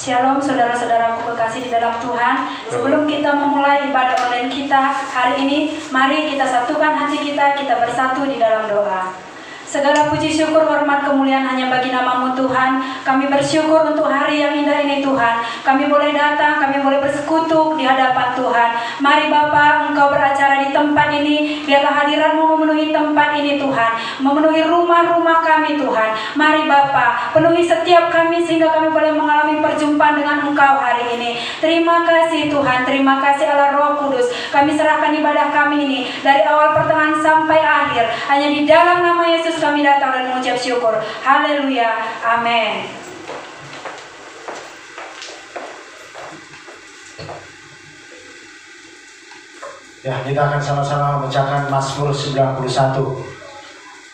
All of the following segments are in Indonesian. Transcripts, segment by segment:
Shalom saudara-saudaraku kekasih di dalam Tuhan. Sebelum kita memulai ibadah online kita hari ini, mari kita satukan hati kita bersatu di dalam doa. Segala puji syukur hormat kemuliaan hanya bagi nama-Mu Tuhan. Kami bersyukur untuk hari yang indah ini Tuhan. Kami boleh datang, kami boleh bersekutu di hadapan Tuhan. Mari Bapa, Engkau beracara di tempat ini. Biarlah hadirat-Mu memenuhi tempat ini Tuhan, memenuhi rumah-rumah kami Tuhan. Mari Bapa, penuhi setiap kami sehingga kami boleh mengalami perjumpaan dengan Engkau hari ini. Terima kasih Tuhan, terima kasih Allah Roh Kudus. Kami serahkan ibadah kami ini dari awal pertengahan sampai akhir. Hanya di dalam nama Yesus kami datang dan mengucap syukur. Haleluya. Amin. Ya, kita akan sama-sama membacakan Mazmur 91.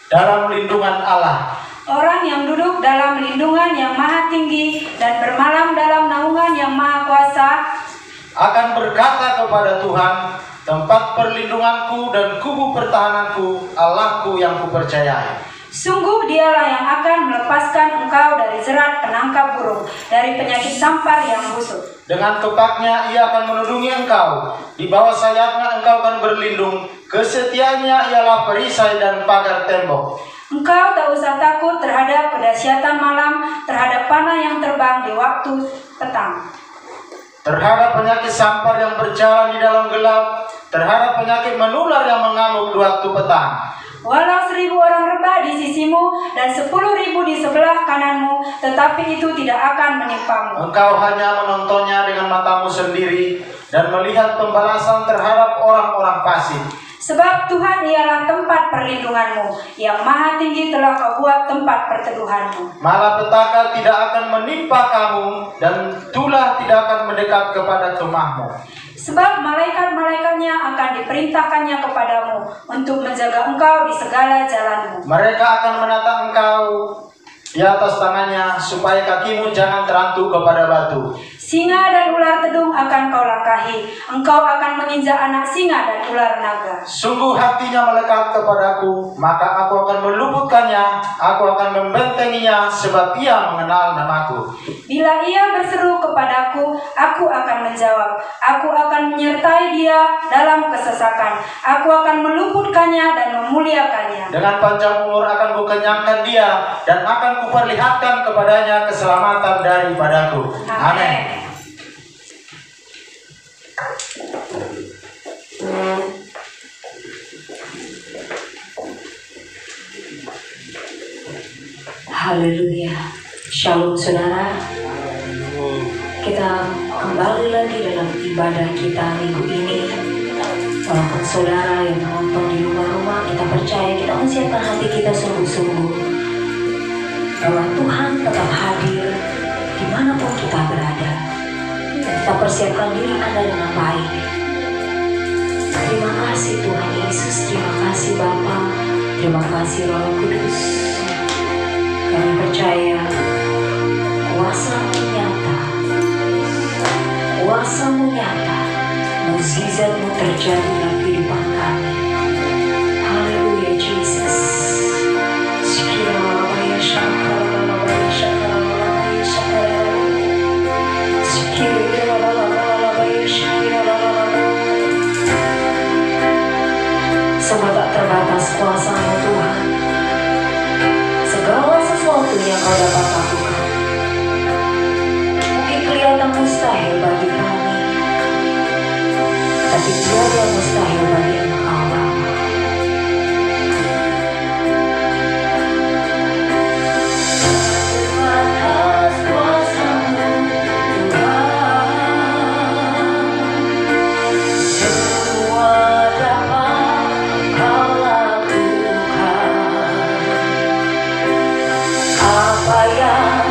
Dalam lindungan Allah. Orang yang duduk dalam lindungan yang maha tinggi dan bermalam dalam naungan yang maha kuasa akan berkata kepada Tuhan, tempat perlindunganku dan kubu pertahananku, Allahku yang kupercayai. Sungguh dialah yang akan melepaskan engkau dari jerat penangkap burung, dari penyakit sampar yang busuk. Dengan kepaknya ia akan melindungi engkau, di bawah sayapnya engkau akan berlindung, kesetiaannya ialah perisai dan pagar tembok. Engkau tak usah takut terhadap kedahsyatan malam, terhadap panah yang terbang di waktu petang, terhadap penyakit sampar yang berjalan di dalam gelap, terhadap penyakit menular yang mengamuk di waktu petang. Walau 1000 orang rebah di sisimu dan 10.000 di sebelah kananmu, tetapi itu tidak akan menimpamu. Engkau hanya menontonnya dengan matamu sendiri dan melihat pembalasan terhadap orang-orang fasik. Sebab Tuhan ialah tempat perlindunganmu, yang maha tinggi telah kau buat tempat perteduhanmu. Malapetaka tidak akan menimpa kamu, dan tulah tidak akan mendekat kepada kemahmu. Sebab malaikat-malaikatnya akan diperintahkannya kepadamu untuk menjaga engkau di segala jalanmu. Mereka akan menatang engkau di atas tangannya, supaya kakimu jangan terantuk kepada batu. Singa dan ular tedung akan kau langkahi. Engkau akan menginjak anak singa dan ular naga. Sungguh hatinya melekat kepadaku, maka aku akan meluputkannya, aku akan membentenginya, sebab ia mengenal namaku. Bila ia berseru kepadaku, aku akan menjawab. Aku akan menyertai dia dalam kesesakan. Aku akan meluputkannya dan memuliakannya. Dengan panjang umur akan kukenyangkan dia, dan akan kuperlihatkan kepadanya keselamatan daripadaku. Amin. Haleluya. Shalom saudara. Kita kembali lagi dalam ibadah kita minggu ini. Walaupun saudara yang menonton di rumah-rumah, kita percaya kita menyiapkan hati kita sungguh-sungguh bahwa Tuhan tetap hadir dimanapun kita berada. Kita persiapkan diri Anda dengan baik. Terima kasih Tuhan Yesus, terima kasih Bapa, terima kasih Roh Kudus. Kami percaya kuasa-Mu nyata, kuasa-Mu nyata, mukjizat-Mu terjadi dalam kehidupan kami. Haleluya Jesus. Semua tak terbatas kuasa-Mu Tuhan. Segala sesuatu yang Kau dapat lakukan mungkin kelihatan mustahil bagi kami, tapi tiada mustahil bagi Engkau Bapa. Atas kuasa-Mu Tuhan, semua dapat Kau lakukan. Apa yang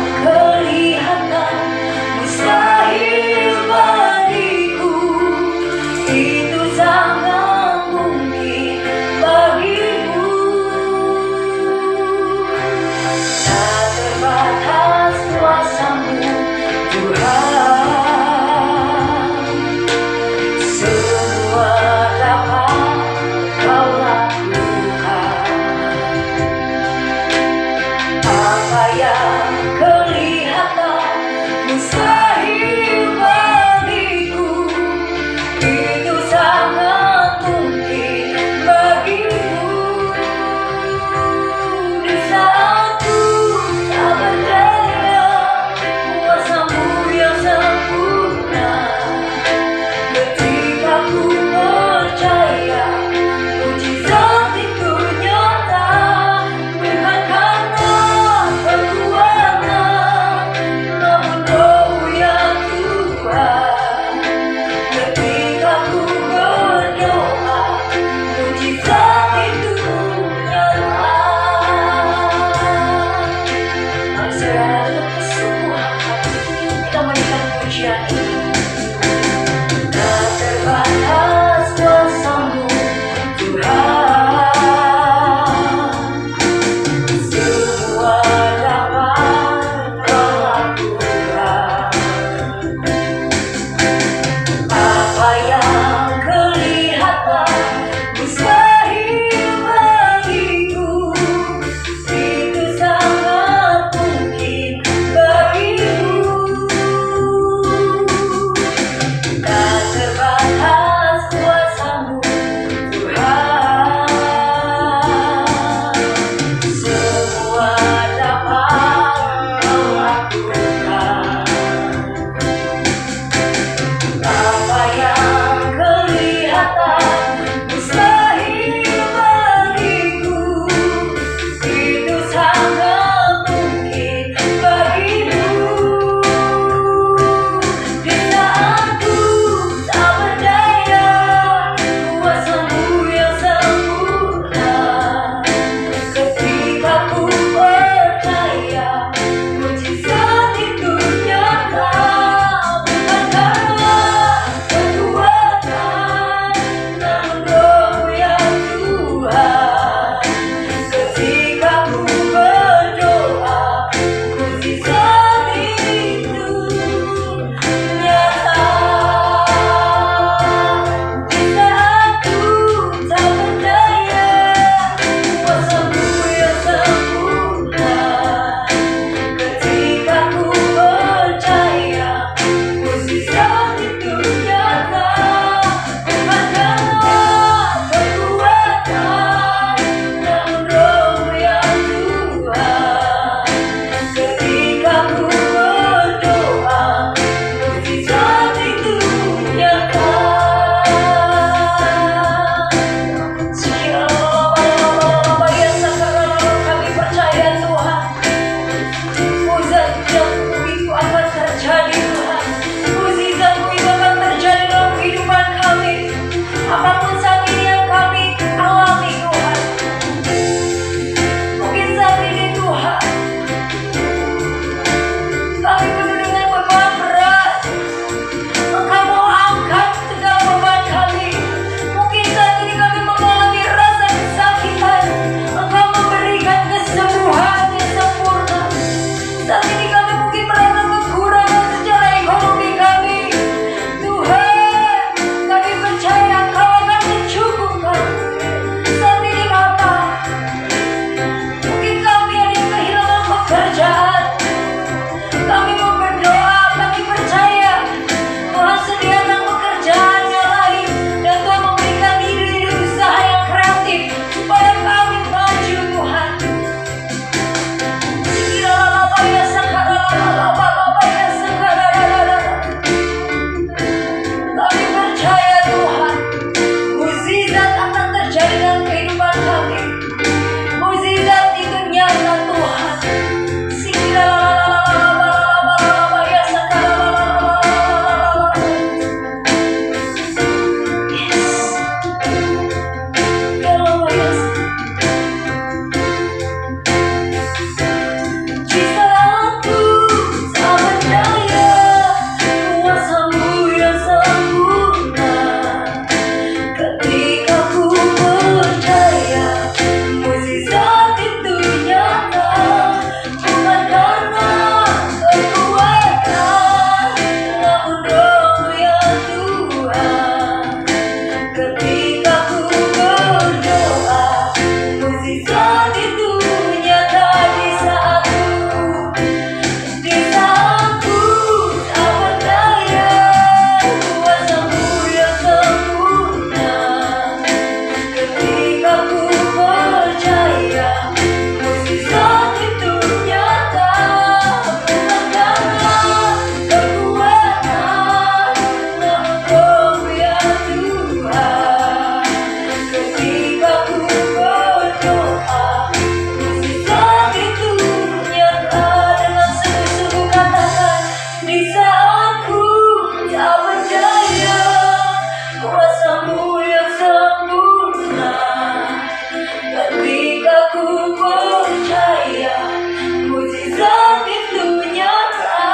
Mujizat itu nyata,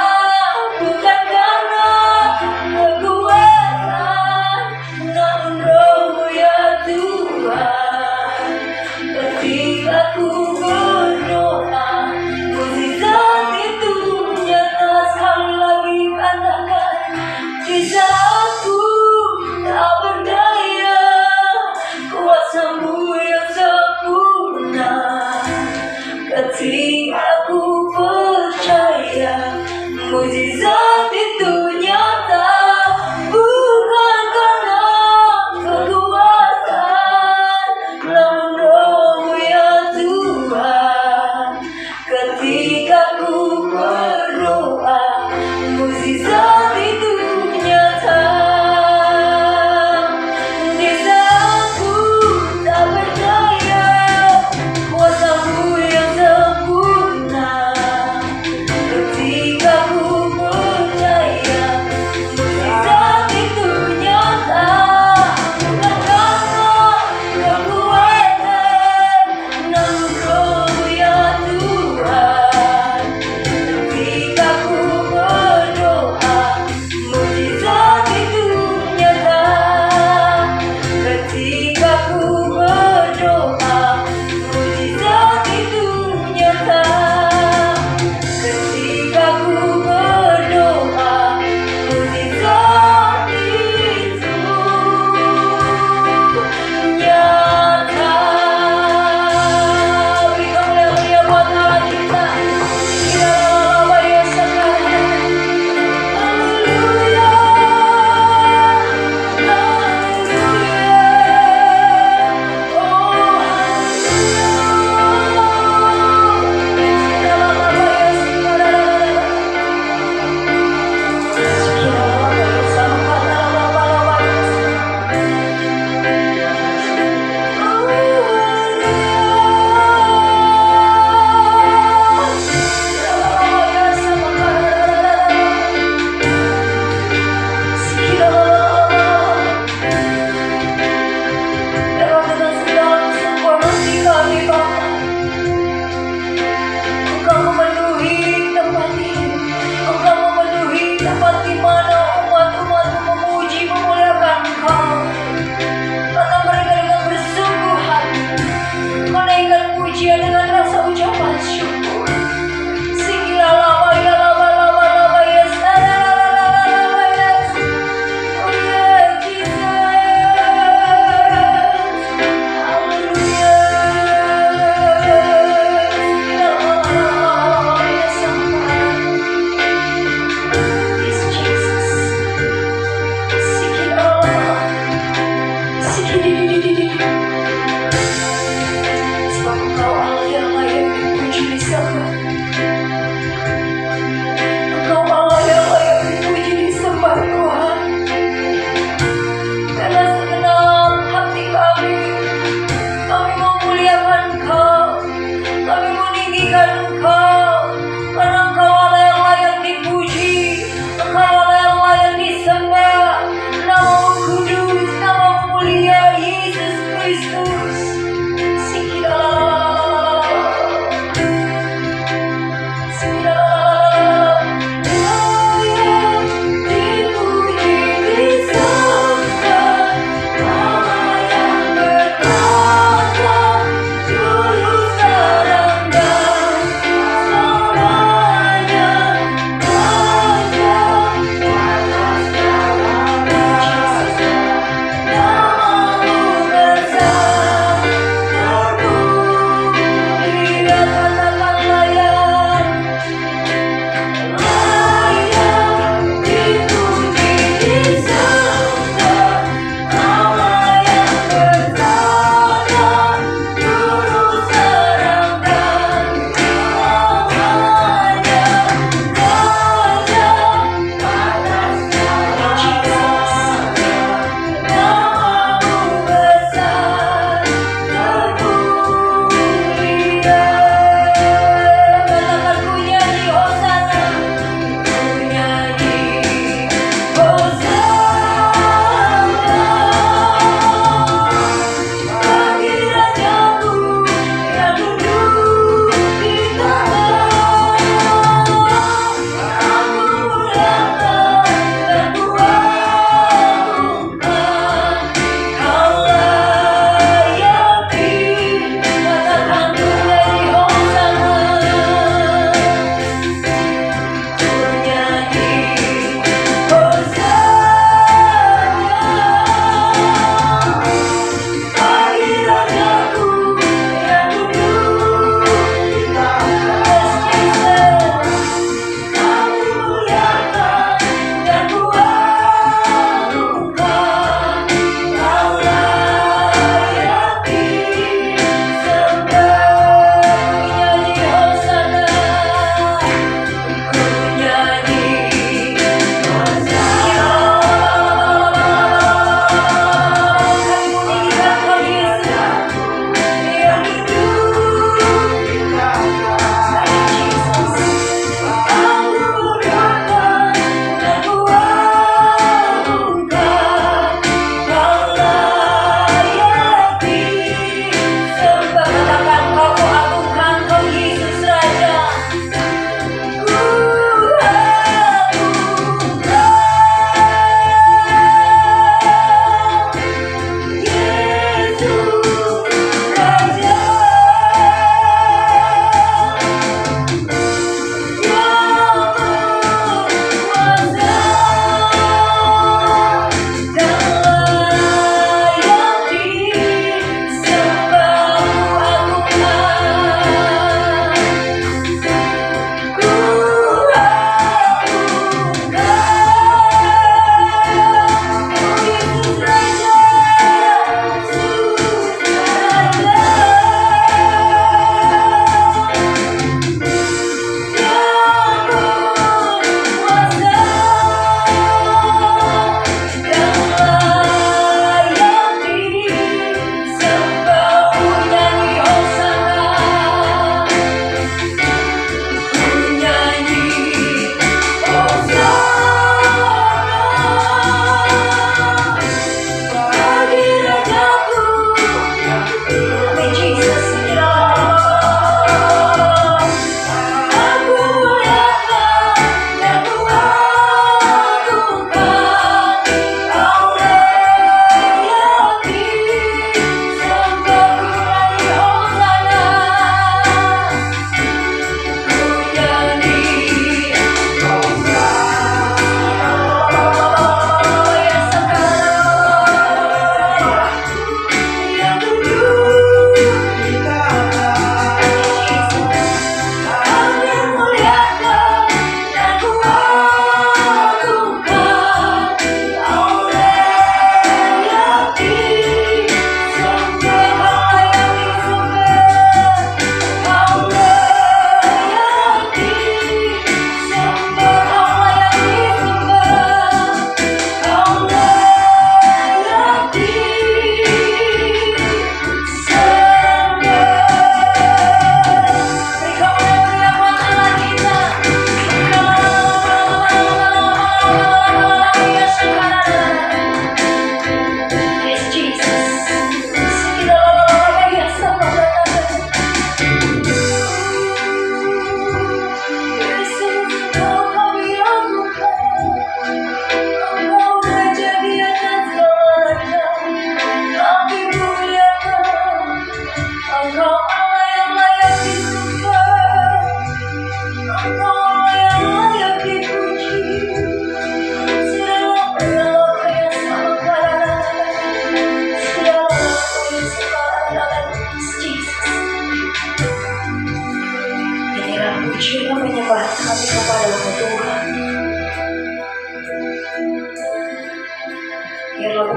bukan karena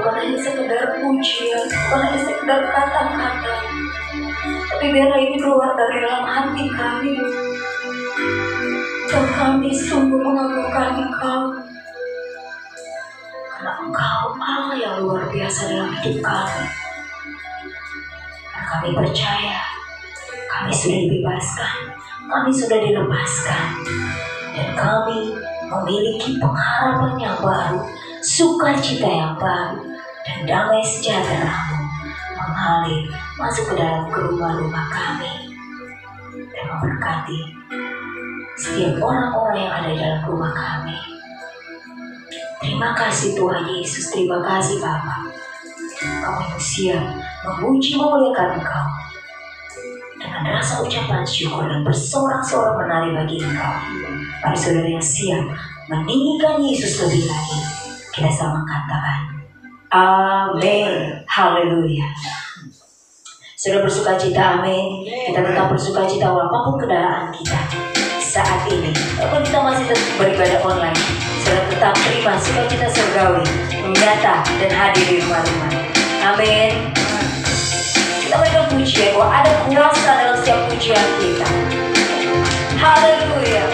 bukan hanya sekedar pujian, bukan hanya sekedar kata-kata, tapi biarlah ini keluar dari dalam hati kami. Dan kami sungguh mengagungkan Engkau, karena Engkau Allah yang luar biasa dalam hidup kami. Dan kami percaya kami sudah dibebaskan, kami sudah dilepaskan, dan kami memiliki pengharapan yang baru, sukacita yang baru, dan damai sejahtera-Mu mengalir masuk ke dalam rumah-rumah kami dan memberkati setiap orang-orang yang ada di dalam rumah kami. Terima kasih Tuhan Yesus, terima kasih Bapa. Kami siap memuji memuliakan Engkau dengan rasa ucapan syukur dan bersorak-sorak menari bagi Engkau. Mari saudara yang siap meninggikan Yesus lebih lagi, kita sama katakan amin, haleluya. Sudah bersuka cita, amin. Kita tetap bersuka cita walaupun kendaraan kita saat ini, walaupun kita masih tetap beribadah online, sudah tetap terima sukacita surgawi nyata dan hadir di rumah-rumah. Amin. Kita berikan pujian bahwa ada kuasa dalam setiap pujian kita. Haleluya.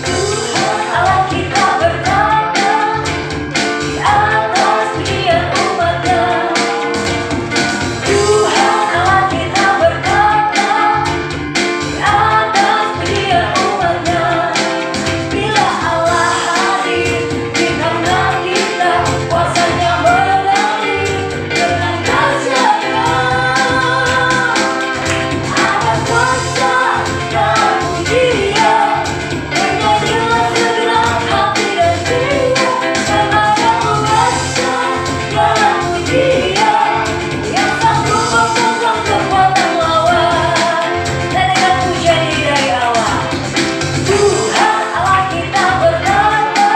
Tuhan Allah kita berkata di atas pujian umat-Nya. Tuhan Allah kita berkata di atas pujian umat-Nya. Bila Allah hadir di tengah kita, kuasanya mengalir dengan dahsyatnya. Ada kuasa dalam pujian, bernyanyilah segenap hati dan jiwa. Dan ada kuasa dalam pujian yang sanggup membungkam kekuatan lawan. Dan dengan pujian ini dari awal, Tuhan Allah kita berkata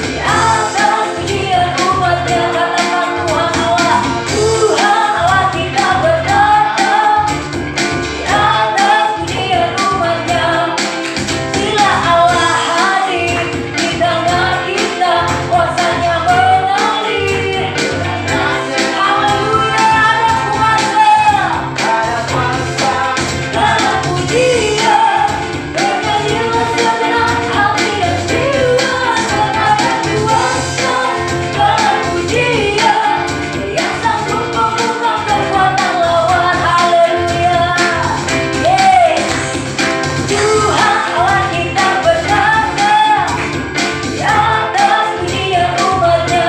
di atas pujian umat-Nya. Katakan Tuhan Allah, Tuhan Allah kita berkata di atas pujian umat-Nya. Bila Allah hadir di tengah kita, kuasanya mengalir. Haleluya, ada kuasa dalam pujian, bernyanyilah segenap hati dan jiwa. Dan ada kuasa dalam pujian yang sanggup membungkam kekuatan lawan. Haleluya. Yes. Tuhan Allah kita berkata di atas pujian umat-Nya.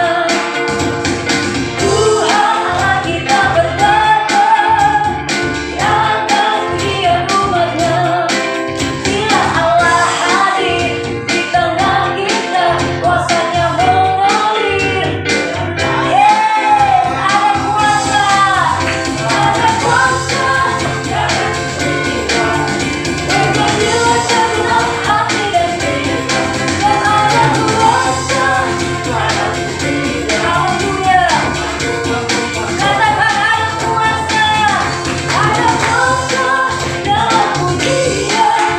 Tuhan Allah kita berkata di atas pujian umat-Nya. Bila Allah hadir di tengah kita, kuasanya mengalir. Yes, ada kuasa dalam pujian. Bernyanyilah segenap hati dan jiwa. Dan ada kuasa dalam pujian. Haleluya. Katakan ada kuasa dalam pujian.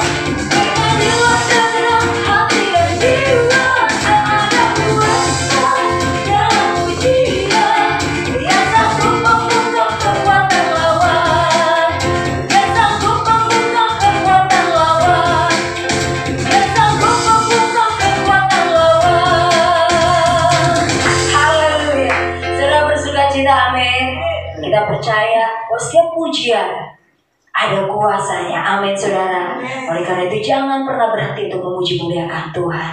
Bernyanyilah segenap hati dan jiwa. Dan ada kuasa dalam pujian yang sanggup membungkam kekuatan lawan. Yang sanggup membungkam kekuatan lawan. Yang sanggup membungkam kekuatan lawan. Haleluya. Sudah bersuka cita, amin. Kita percaya bahwa setiap pujian ada kuasanya, amin saudara. Oleh karena itu jangan pernah berhenti untuk memuji muliakan Tuhan.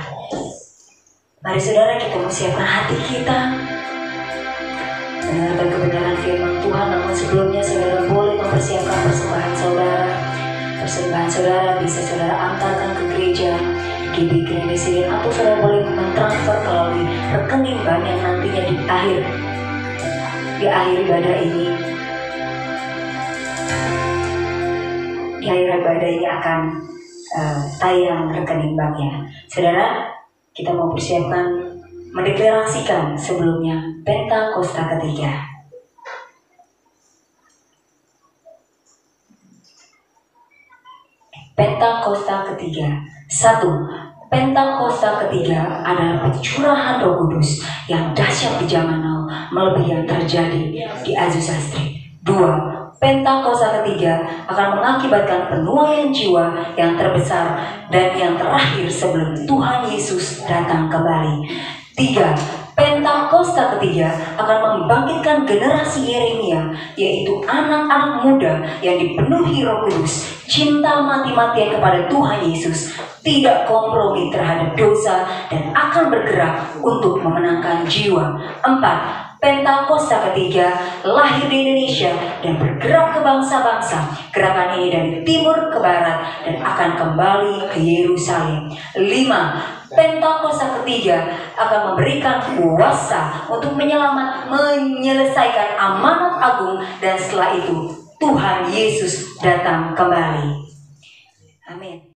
Mari saudara kita mempersiapkan hati kita mendengarkan kebenaran firman Tuhan. Namun sebelumnya saudara boleh mempersiapkan persembahan saudara. Persembahan saudara bisa saudara antarkan ke gereja GBK Indonesia, atau saudara boleh mentransfer melalui rekening bank yang nantinya di akhir ibadah ini. Di akhir ibadah ini akan tayang rekening banknya. Saudara, kita mau persiapkan mendeklarasikan sebelumnya Pentakosta ketiga. Pentakosta ketiga. 1. Pentakosta ketiga adalah pencurahan Roh Kudus yang dahsyat di zaman now, melebihi yang terjadi di Aziz Astri. 2. Pentakosta ketiga akan mengakibatkan penuaian jiwa yang terbesar dan yang terakhir sebelum Tuhan Yesus datang kembali. 3. Pentakosta ketiga akan membangkitkan generasi Yeremia, yaitu anak-anak muda yang dipenuhi Roh Kudus, cinta mati-matian kepada Tuhan Yesus, tidak kompromi terhadap dosa, dan akan bergerak untuk memenangkan jiwa. 4. Pentakosta ketiga lahir di Indonesia dan bergerak ke bangsa-bangsa. Gerakan ini dari timur ke barat dan akan kembali ke Yerusalem. 5. Pentakosta ketiga akan memberikan kuasa untuk menyelesaikan amanat agung, dan setelah itu Tuhan Yesus datang kembali. Amin.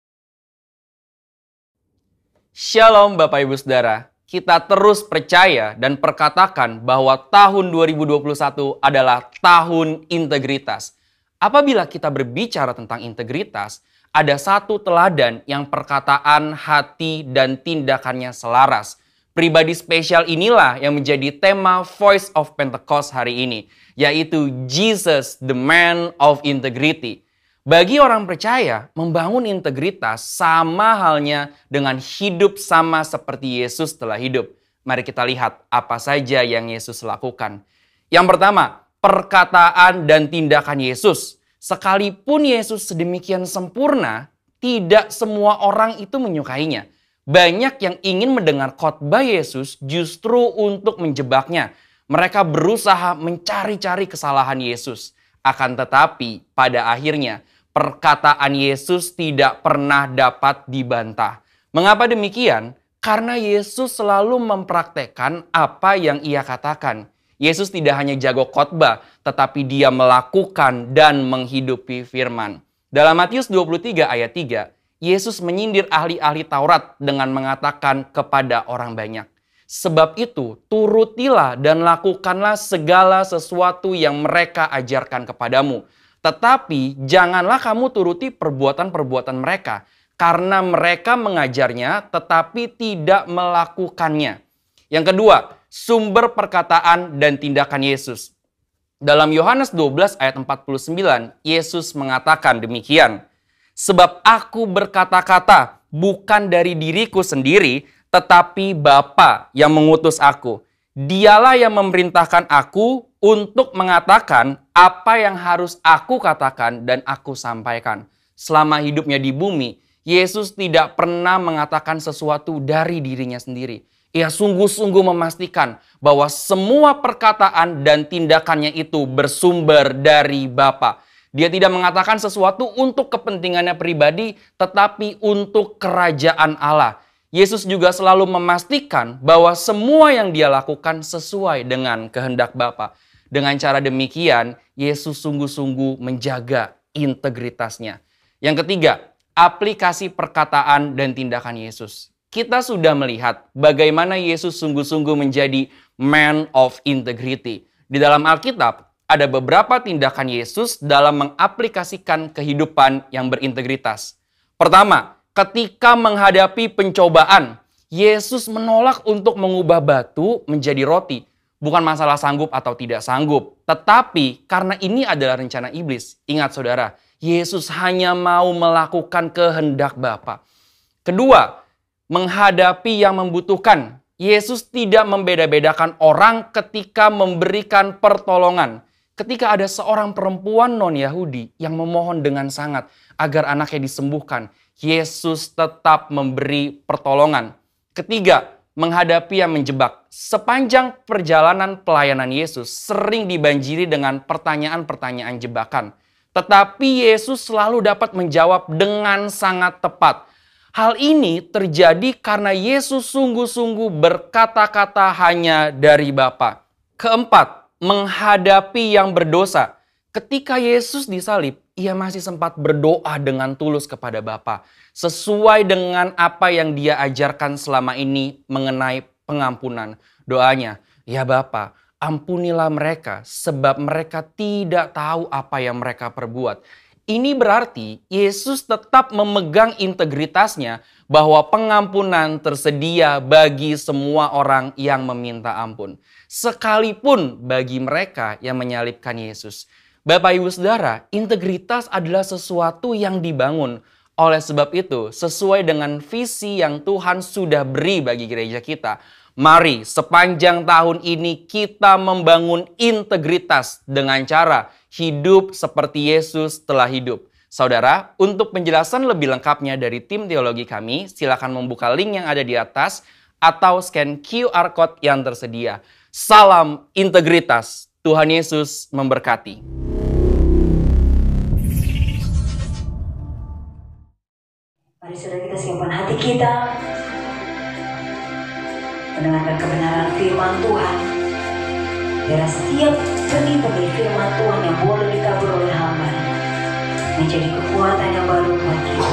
Shalom Bapak Ibu Saudara, kita terus percaya dan perkatakan bahwa tahun 2021 adalah tahun integritas. Apabila kita berbicara tentang integritas, ada satu teladan yang perkataan, hati, dan tindakannya selaras. Pribadi spesial inilah yang menjadi tema Voice of Pentecost hari ini, yaitu Jesus, the man of integrity. Bagi orang percaya, membangun integritas sama halnya dengan hidup sama seperti Yesus telah hidup. Mari kita lihat apa saja yang Yesus lakukan. Yang pertama, perkataan dan tindakan Yesus. Sekalipun Yesus sedemikian sempurna, tidak semua orang itu menyukainya. Banyak yang ingin mendengar khotbah Yesus justru untuk menjebaknya. Mereka berusaha mencari-cari kesalahan Yesus. Akan tetapi, pada akhirnya, perkataan Yesus tidak pernah dapat dibantah. Mengapa demikian? Karena Yesus selalu mempraktekkan apa yang ia katakan. Yesus tidak hanya jago khotbah, tetapi dia melakukan dan menghidupi firman. Dalam Matius 23 ayat 3, Yesus menyindir ahli-ahli Taurat dengan mengatakan kepada orang banyak, "Sebab itu, turutilah dan lakukanlah segala sesuatu yang mereka ajarkan kepadamu. Tetapi janganlah kamu turuti perbuatan-perbuatan mereka, karena mereka mengajarnya tetapi tidak melakukannya." Yang kedua, sumber perkataan dan tindakan Yesus. Dalam Yohanes 12 ayat 49, Yesus mengatakan demikian, "Sebab aku berkata-kata bukan dari diriku sendiri, tetapi Bapa yang mengutus aku. Dialah yang memerintahkan aku untuk mengatakan apa yang harus aku katakan dan aku sampaikan." Selama hidupnya di bumi, Yesus tidak pernah mengatakan sesuatu dari dirinya sendiri. Ia sungguh-sungguh memastikan bahwa semua perkataan dan tindakannya itu bersumber dari Bapa. Dia tidak mengatakan sesuatu untuk kepentingannya pribadi, tetapi untuk kerajaan Allah. Yesus juga selalu memastikan bahwa semua yang dia lakukan sesuai dengan kehendak Bapa. Dengan cara demikian, Yesus sungguh-sungguh menjaga integritasnya. Yang ketiga, aplikasi perkataan dan tindakan Yesus. Kita sudah melihat bagaimana Yesus sungguh-sungguh menjadi man of integrity. Di dalam Alkitab, ada beberapa tindakan Yesus dalam mengaplikasikan kehidupan yang berintegritas. Pertama, ketika menghadapi pencobaan, Yesus menolak untuk mengubah batu menjadi roti. Bukan masalah sanggup atau tidak sanggup, tetapi karena ini adalah rencana iblis. Ingat saudara, Yesus hanya mau melakukan kehendak Bapa. Kedua, menghadapi yang membutuhkan. Yesus tidak membeda-bedakan orang ketika memberikan pertolongan. Ketika ada seorang perempuan non-Yahudi yang memohon dengan sangat agar anaknya disembuhkan, Yesus tetap memberi pertolongan. Ketiga, menghadapi yang menjebak. Sepanjang perjalanan pelayanan Yesus sering dibanjiri dengan pertanyaan-pertanyaan jebakan. Tetapi Yesus selalu dapat menjawab dengan sangat tepat. Hal ini terjadi karena Yesus sungguh-sungguh berkata-kata hanya dari Bapa. Keempat, menghadapi yang berdosa. Ketika Yesus disalib, ia masih sempat berdoa dengan tulus kepada Bapa, sesuai dengan apa yang dia ajarkan selama ini mengenai pengampunan. Doanya, "Ya Bapa, ampunilah mereka sebab mereka tidak tahu apa yang mereka perbuat." Ini berarti Yesus tetap memegang integritasnya bahwa pengampunan tersedia bagi semua orang yang meminta ampun. Sekalipun bagi mereka yang menyalibkan Yesus. Bapak Ibu Saudara, integritas adalah sesuatu yang dibangun. Oleh sebab itu, sesuai dengan visi yang Tuhan sudah beri bagi gereja kita, mari sepanjang tahun ini kita membangun integritas dengan cara hidup seperti Yesus telah hidup. Saudara, untuk penjelasan lebih lengkapnya dari tim teologi kami, silakan membuka link yang ada di atas atau scan QR Code yang tersedia. Salam integritas, Tuhan Yesus memberkati. Mari saudara kita siapkan hati kita mendengarkan kebenaran firman Tuhan. Biar setiap benih-benih firman Tuhan yang boleh ditabur oleh hamba menjadi kekuatan yang baru buat kita,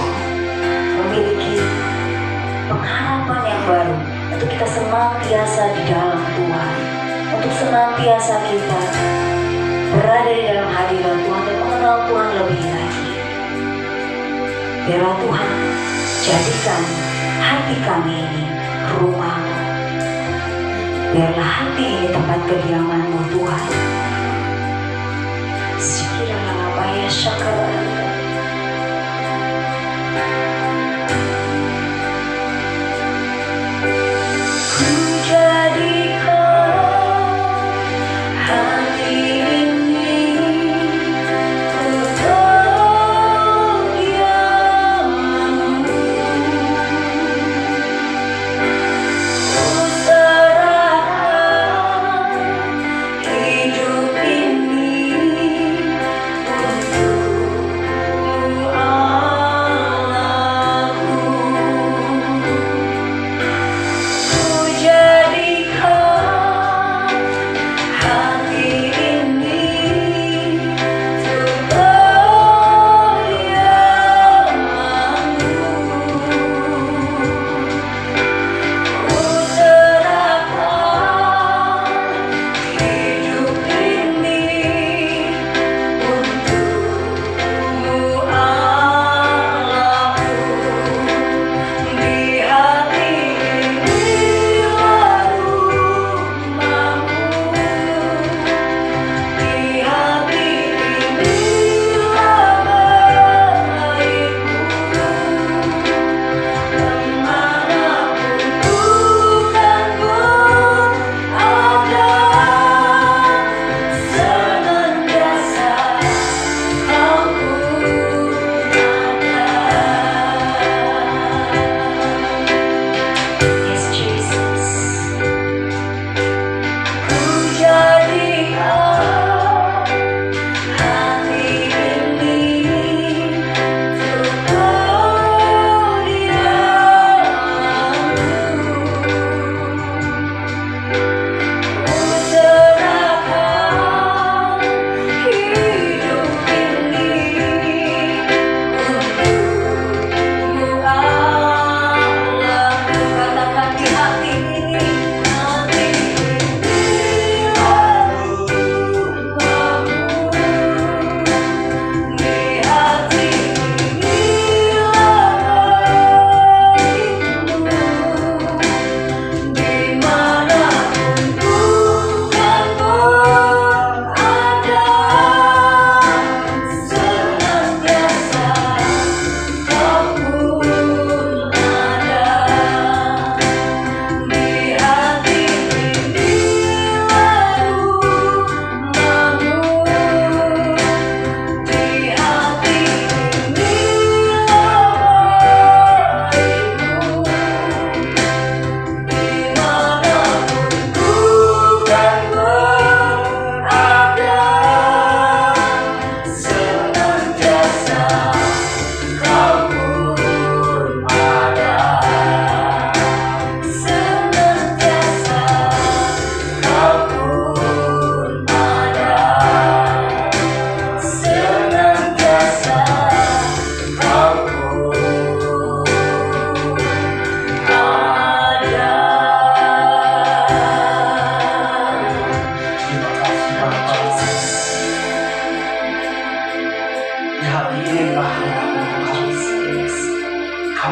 memiliki pengharapan yang baru untuk kita senantiasa di dalam Tuhan, untuk senantiasa kita berada di dalam hadirat Tuhan dan mengenal Tuhan lebih lagi. Biarlah Tuhan jadikan hati kami ini rumah-Mu. Biarlah hati ini tempat kediaman-Mu Tuhan. Sekiranya apa ya syakara.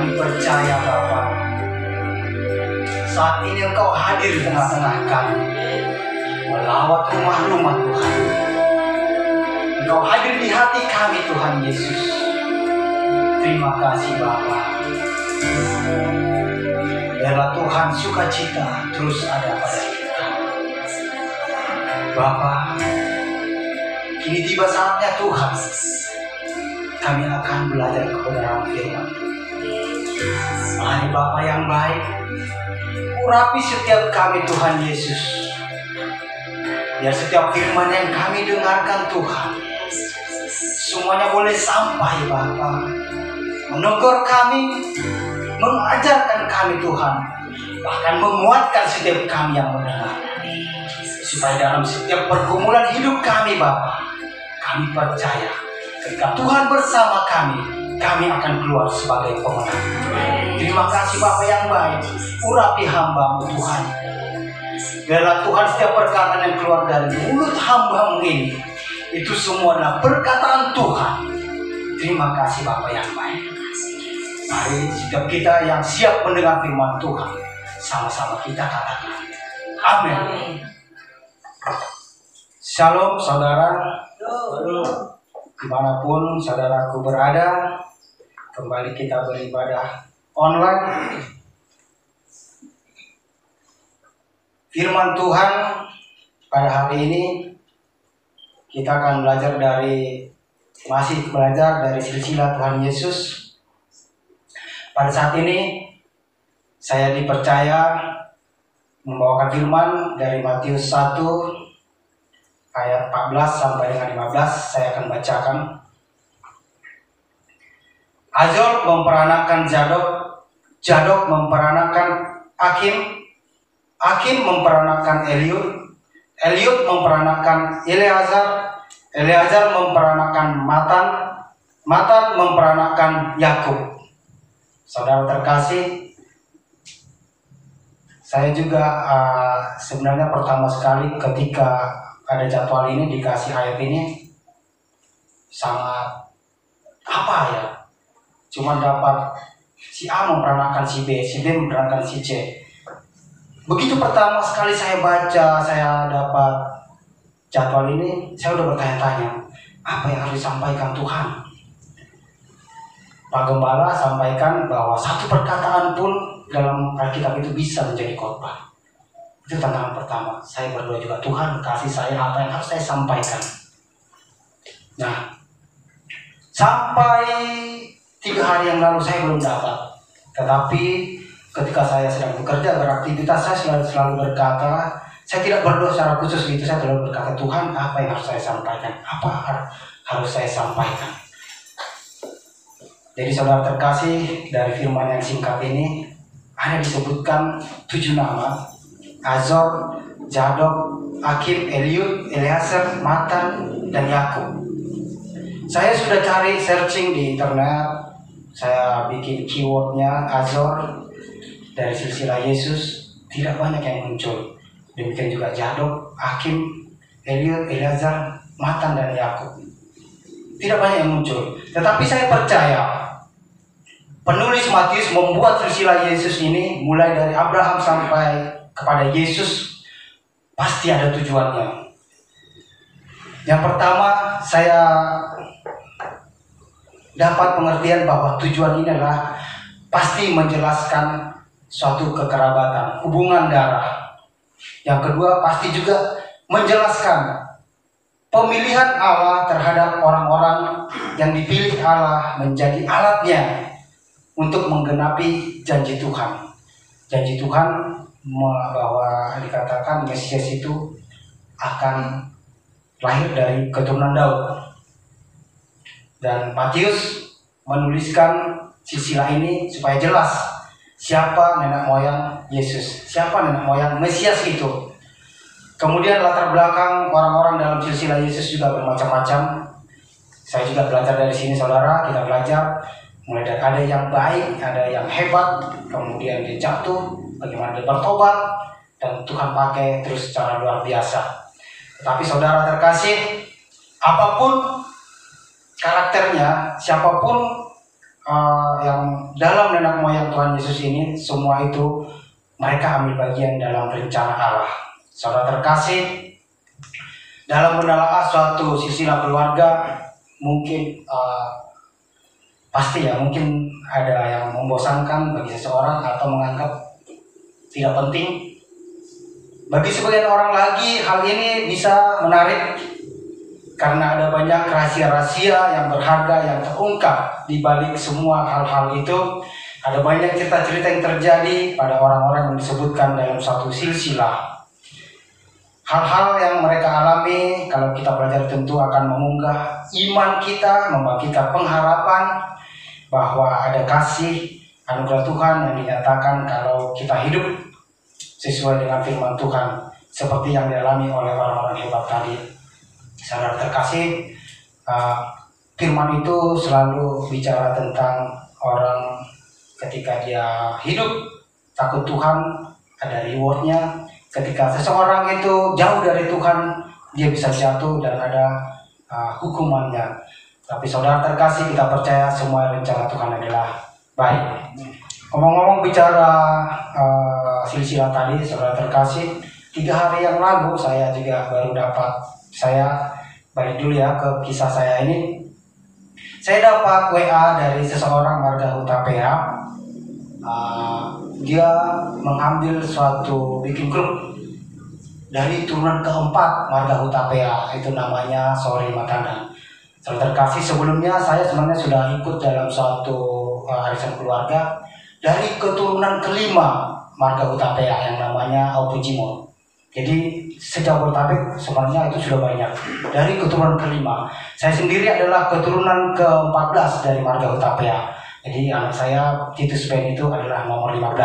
Kami percaya Bapa, saat ini Engkau hadir di tengah-tengah kami, melawat rumah-rumah Tuhan. Engkau hadir di hati kami Tuhan Yesus. Terima kasih Bapa. Biarlah Tuhan sukacita terus ada pada kita. Bapa, kini tiba saatnya Tuhan, kami akan belajar kebenaran firman. Mari Bapa yang baik, urapi setiap kami Tuhan Yesus. Biar setiap firman yang kami dengarkan Tuhan, semuanya boleh sampai Bapa, menegur kami, mengajarkan kami Tuhan, bahkan menguatkan setiap kami yang mendengar. Supaya dalam setiap pergumulan hidup kami Bapa, kami percaya ketika Tuhan bersama kami akan keluar sebagai pemenang. Terima kasih Bapa yang baik, urapi hamba-Mu Tuhan. Biarlah Tuhan setiap perkataan yang keluar dari mulut hamba-Mu ini, itu semua adalah perkataan Tuhan. Terima kasih Bapa yang baik. Mari setiap kita yang siap mendengar firman Tuhan, sama-sama kita katakan amin. Shalom saudara, dimanapun saudaraku berada, kembali kita beribadah online. Firman Tuhan pada hari ini kita akan masih belajar dari silsilah Tuhan Yesus. Pada saat ini saya dipercaya membawakan firman dari Matius 1 ayat 14 sampai dengan 15. Saya akan bacakan. Azor memperanakan Zadok, Zadok memperanakan Akim, Akim memperanakan Eliud, Eliud memperanakan Eleazar, Eleazar memperanakan Matan, Matan memperanakan Yakub. Saudara terkasih, saya juga sebenarnya pertama sekali ketika ada jadwal ini, dikasih ayat ini, sangat cuma dapat si A memperanakan si B, si B memperanakan si C. Begitu pertama sekali saya baca, saya dapat jadwal ini, saya udah bertanya-tanya, apa yang harus disampaikan Tuhan? Pak Gembala sampaikan bahwa satu perkataan pun dalam Alkitab itu bisa menjadi khotbah. Itu tantangan pertama. Saya berdoa juga, Tuhan kasih saya apa yang harus saya sampaikan. Nah, sampai 3 hari yang lalu saya belum dapat. Tetapi ketika saya sedang bekerja, beraktivitas, saya selalu berkata, saya tidak berdoa secara khusus gitu, saya selalu berkata, Tuhan apa yang harus saya sampaikan? Apa harus saya sampaikan? Jadi saudara terkasih, dari firman yang singkat ini ada disebutkan 7 nama: Azor, Zadok, Akim, Eliud, Eleazar, Matan, dan Yakub. Saya sudah cari searching di internet, saya bikin keywordnya Azor dari silsilah Yesus, tidak banyak yang muncul. Demikian juga Zadok, Akim, Eliud, Eleazar, Matan, dan Yakub. Tidak banyak yang muncul. Tetapi saya percaya penulis Matius membuat silsilah Yesus ini mulai dari Abraham sampai kepada Yesus pasti ada tujuannya. Yang pertama, saya dapat pengertian bahwa tujuan ini adalah pasti menjelaskan suatu kekerabatan, hubungan darah. Yang kedua, pasti juga menjelaskan pemilihan Allah terhadap orang-orang yang dipilih Allah menjadi alatnya untuk menggenapi janji Tuhan. Janji Tuhan bahwa dikatakan Mesias itu akan lahir dari keturunan Daud. Dan Matius menuliskan silsilah ini supaya jelas siapa nenek moyang Yesus, siapa nenek moyang Mesias itu. Kemudian latar belakang orang-orang dalam silsilah Yesus juga bermacam-macam. Saya juga belajar dari sini saudara, kita belajar mulai dari ada yang baik, ada yang hebat, kemudian dia jatuh, bagaimana dia bertobat, dan Tuhan pakai terus secara luar biasa. Tetapi saudara terkasih, apapun karakternya, siapapun yang dalam nenek moyang Tuhan Yesus ini, semua itu mereka ambil bagian dalam rencana Allah. Saudara terkasih, dalam menelaah suatu silsilah keluarga, mungkin pasti ya, mungkin ada yang membosankan bagi seseorang atau menganggap tidak penting. Bagi sebagian orang lagi, hal ini bisa menarik karena ada banyak rahasia-rahasia yang berharga yang terungkap di balik semua hal-hal itu. Ada banyak cerita-cerita yang terjadi pada orang-orang yang disebutkan dalam suatu silsilah. Hal-hal yang mereka alami, kalau kita belajar tentu akan mengunggah iman kita, membangkitkan pengharapan bahwa ada kasih anugerah Tuhan yang dinyatakan kalau kita hidup sesuai dengan firman Tuhan, seperti yang dialami oleh orang-orang hebat tadi. Saudara terkasih, firman itu selalu bicara tentang orang ketika dia hidup takut Tuhan, ada rewardnya. Ketika seseorang itu jauh dari Tuhan, dia bisa jatuh dan ada hukumannya. Tapi saudara terkasih, kita percaya semua rencana Tuhan adalah baik. Ngomong-ngomong bicara silsilah tadi, saudara terkasih, 3 hari yang lalu saya juga baru dapat, saya balik dulu ya ke kisah saya ini. Saya dapat WA dari seseorang warga Huta PA. Dia mengambil suatu bikin grup dari turunan keempat warga Huta PA, itu namanya Sori Matanda. Saudara terkasih, sebelumnya saya sebenarnya sudah ikut dalam suatu arisan keluarga dari keturunan kelima marga Huta PA yang namanya Aupujimo. Jadi sejabodetabek sebenarnya itu sudah banyak. Dari keturunan kelima, saya sendiri adalah keturunan ke-14 dari marga Huta PA. Jadi anak saya Titus Ben itu adalah nomor 15.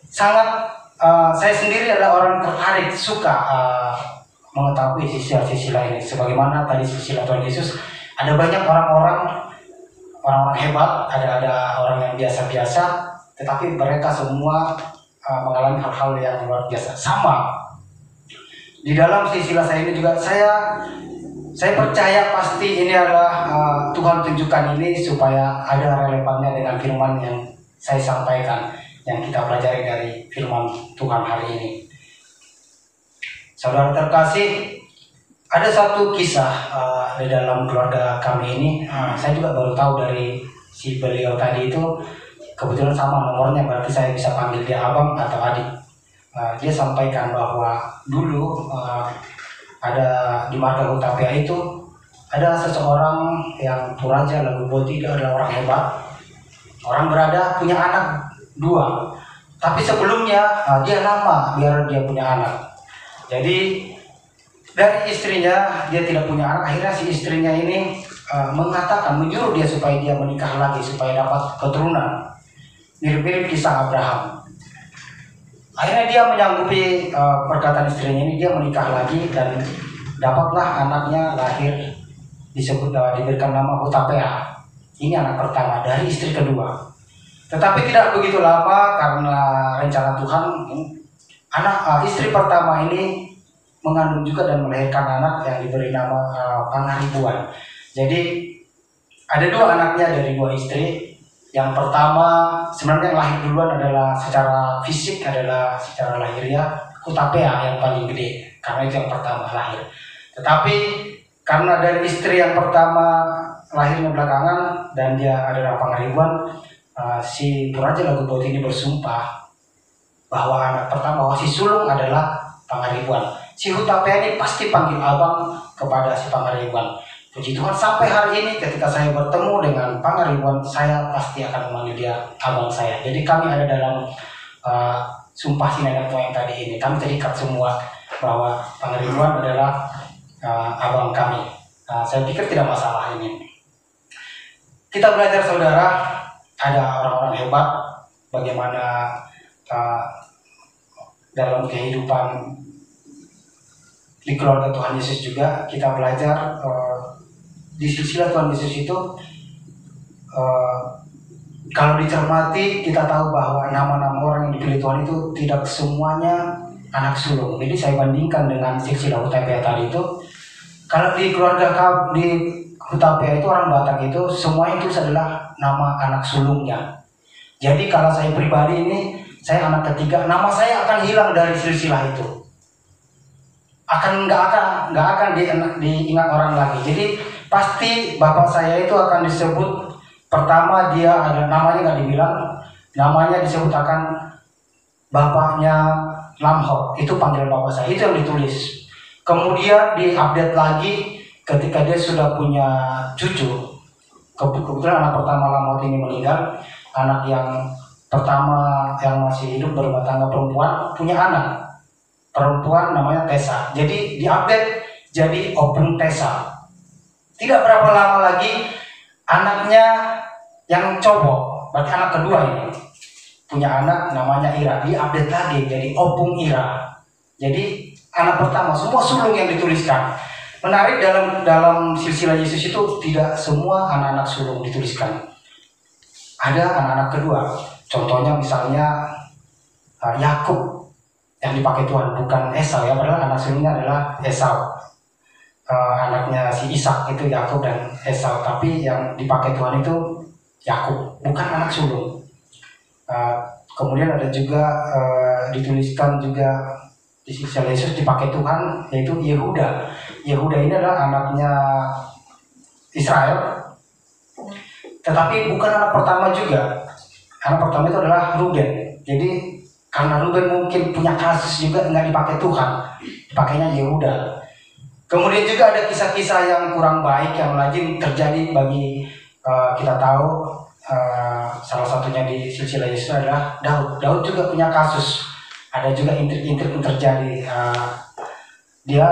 Sangat saya sendiri adalah orang tertarik, suka mengetahui silsilah ini. Sebagaimana tadi silsilah Tuhan Yesus, ada banyak orang-orang hebat, ada orang yang biasa-biasa, tetapi mereka semua mengalami hal-hal yang luar biasa. Sama di dalam silsilah saya ini juga, saya percaya pasti ini adalah Tuhan tunjukkan ini supaya ada relevannya dengan firman yang saya sampaikan, yang kita pelajari dari firman Tuhan hari ini. Saudara terkasih, ada satu kisah di dalam keluarga kami ini. Saya juga baru tahu dari si beliau tadi itu, kebetulan sama nomornya, berarti saya bisa panggil dia abang atau adik. Dia sampaikan bahwa dulu ada di marga Huta PA itu ada seseorang yang Puraja Lagu Boti, dia adalah orang hebat, orang berada, punya anak 2. Tapi sebelumnya dia lama biar dia punya anak. Jadi dari istrinya dia tidak punya anak. Akhirnya si istrinya ini menyuruh dia supaya dia menikah lagi supaya dapat keturunan. Mirip-mirip kisah Abraham. Akhirnya dia menyanggupi perkataan istrinya ini, dia menikah lagi dan dapatlah anaknya lahir, diberikan nama Huta PA. Ini anak pertama dari istri kedua. Tetapi tidak begitu lama karena rencana Tuhan, istri pertama ini mengandung juga dan melahirkan anak yang diberi nama Pangaribuan. Jadi ada 2 anaknya dari 2 istri. Yang pertama sebenarnya yang lahir duluan adalah secara fisik, adalah secara lahiriah Huta PA yang paling gede, karena itu yang pertama lahir. Tetapi karena dari istri yang pertama lahirnya belakangan dan dia adalah Pangaribuan, si Puraja Lagu Boti ini bersumpah bahwa anak pertama, bahwa si sulung adalah Pangaribuan. Si Huta PA ini pasti panggil abang kepada si Pangaribuan. Puji Tuhan, sampai hari ini ketika saya bertemu dengan Pangaribuan, saya pasti akan memanggil dia abang saya. Jadi kami ada dalam sumpah si nenek moyang tadi ini. Kami terikat semua bahwa Pangaribuan adalah abang kami. Saya pikir tidak masalah ini. Kita belajar saudara, ada orang-orang hebat bagaimana dalam kehidupan di keluarga Tuhan Yesus juga. Kita belajar di silsilah Tuhan Yesus itu, kalau dicermati kita tahu bahwa nama-nama orang yang dipilih Tuhan itu tidak semuanya anak sulung. Jadi saya bandingkan dengan silsilah Huta PA tadi itu, kalau di keluarga di Hutapea itu orang Batak itu semua itu adalah nama anak sulungnya. Jadi kalau saya pribadi ini, saya anak ketiga, nama saya akan hilang dari silsilah itu. Nggak akan diingat orang lagi. Jadi pasti bapak saya itu akan disebut pertama, dia ada namanya nggak dibilang, namanya disebut akan bapaknya Lamhot, itu panggilan bapak saya, itu yang ditulis. Kemudian diupdate lagi ketika dia sudah punya cucu. Kebetulan anak pertama Lamhot ini meninggal, anak yang pertama yang masih hidup berumah tangga perempuan punya anak perempuan namanya Tessa. Jadi diupdate jadi Opung Tessa. Tidak berapa lama lagi anaknya yang cowok, berarti anak kedua ini punya anak namanya Ira, diupdate lagi jadi Opung Ira. Jadi anak pertama semua sulung yang dituliskan. Menarik, dalam silsilah Yesus itu tidak semua anak-anak sulung dituliskan. Ada anak-anak kedua. Contohnya misalnya Yakub yang dipakai Tuhan, bukan Esau ya, padahal anak sulungnya adalah Esau. Anaknya si Ishak itu Yakub dan Esau, tapi yang dipakai Tuhan itu Yakub, bukan anak sulung. Kemudian ada juga dituliskan juga di silsilah Yesus dipakai Tuhan, yaitu Yehuda. Yehuda ini adalah anaknya Israel, tetapi bukan anak pertama juga. Anak pertama itu adalah Ruben. Jadi karena Ruben mungkin punya kasus juga nggak dipakai Tuhan, dipakainya Yehuda. Kemudian juga ada kisah-kisah yang kurang baik yang lazim terjadi bagi kita tahu. Salah satunya di silsilah Yesus adalah Daud. Daud juga punya kasus. Ada juga intrik-intrik yang terjadi. Dia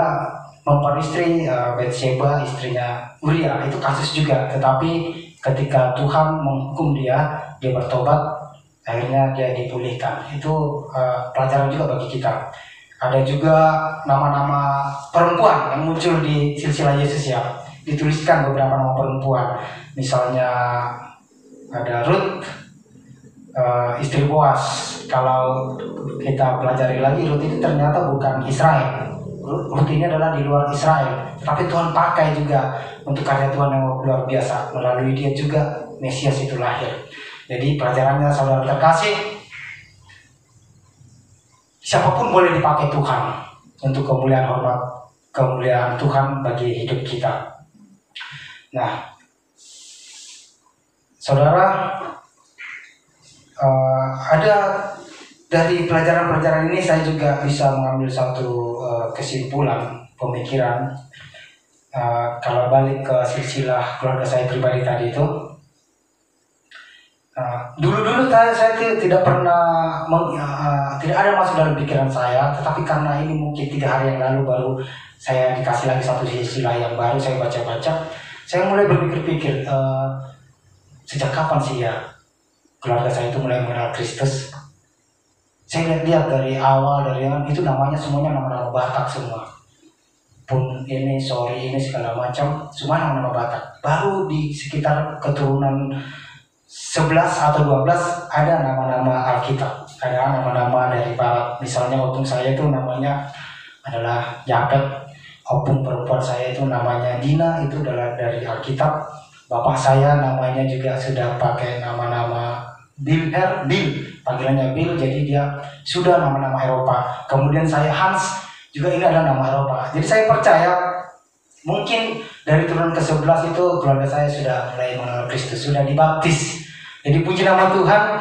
memperistri Bathsheba, istrinya Uria. Itu kasus juga. Tetapi ketika Tuhan menghukum dia bertobat, akhirnya dia dipulihkan. Itu pelajaran juga bagi kita. Ada juga nama-nama perempuan yang muncul di silsilah Yesus ya. Dituliskan beberapa nama perempuan. Misalnya ada Ruth, istri Boas. Kalau kita pelajari lagi, Ruth itu ternyata bukan Israel. Ruth ini adalah di luar Israel, tapi Tuhan pakai juga untuk karya Tuhan yang luar biasa. Melalui dia juga Mesias itu lahir. Jadi pelajarannya saudara terkasih, siapapun boleh dipakai Tuhan untuk kemuliaan hormat, kemuliaan Tuhan bagi hidup kita. Nah, saudara, ada dari pelajaran-pelajaran ini saya juga bisa mengambil satu kesimpulan pemikiran. Kalau balik ke silsilah keluarga saya pribadi tadi itu, dulu saya tidak pernah tidak ada masuk dalam pikiran saya, tetapi karena ini mungkin 3 hari yang lalu baru saya dikasih lagi satu silsilah yang baru, saya baca-baca, saya mulai berpikir-pikir, sejak kapan sih ya keluarga saya itu mulai mengenal Kristus. Saya lihat dari awal, dari yang itu namanya semuanya nama-nama Batak semua. Pun ini, sorry, ini segala macam, semua nama-nama Batak. Baru di sekitar keturunan 11 atau 12 ada nama-nama Alkitab. Ada nama-nama dari Barat. Misalnya opung saya itu namanya adalah Yapet. Opung perempuan saya itu namanya Dina, itu adalah dari Alkitab. Bapak saya namanya juga sudah pakai nama-nama Bill, panggilannya Bill, jadi dia sudah nama-nama Eropa. Kemudian saya Hans, juga ini adalah nama Eropa. Jadi saya percaya mungkin dari turun ke-11 itu keluarga saya sudah mulai mengenal Kristus, sudah dibaptis. Jadi puji nama Tuhan,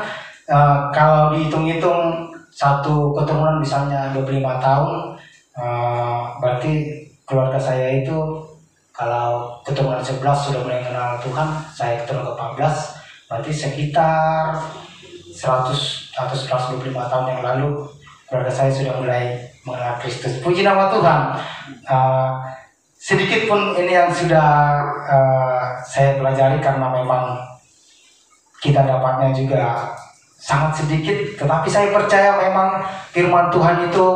kalau dihitung-hitung satu keturunan misalnya 25 tahun, berarti keluarga saya itu kalau keturunan 11 sudah mulai mengenal Tuhan, saya keturunan ke-14, berarti sekitar 100 atau 125 tahun yang lalu keluarga saya sudah mulai mengenal Kristus. Puji nama Tuhan. Sedikit pun ini yang sudah saya pelajari karena memang kita dapatnya juga sangat sedikit, tetapi saya percaya memang firman Tuhan itu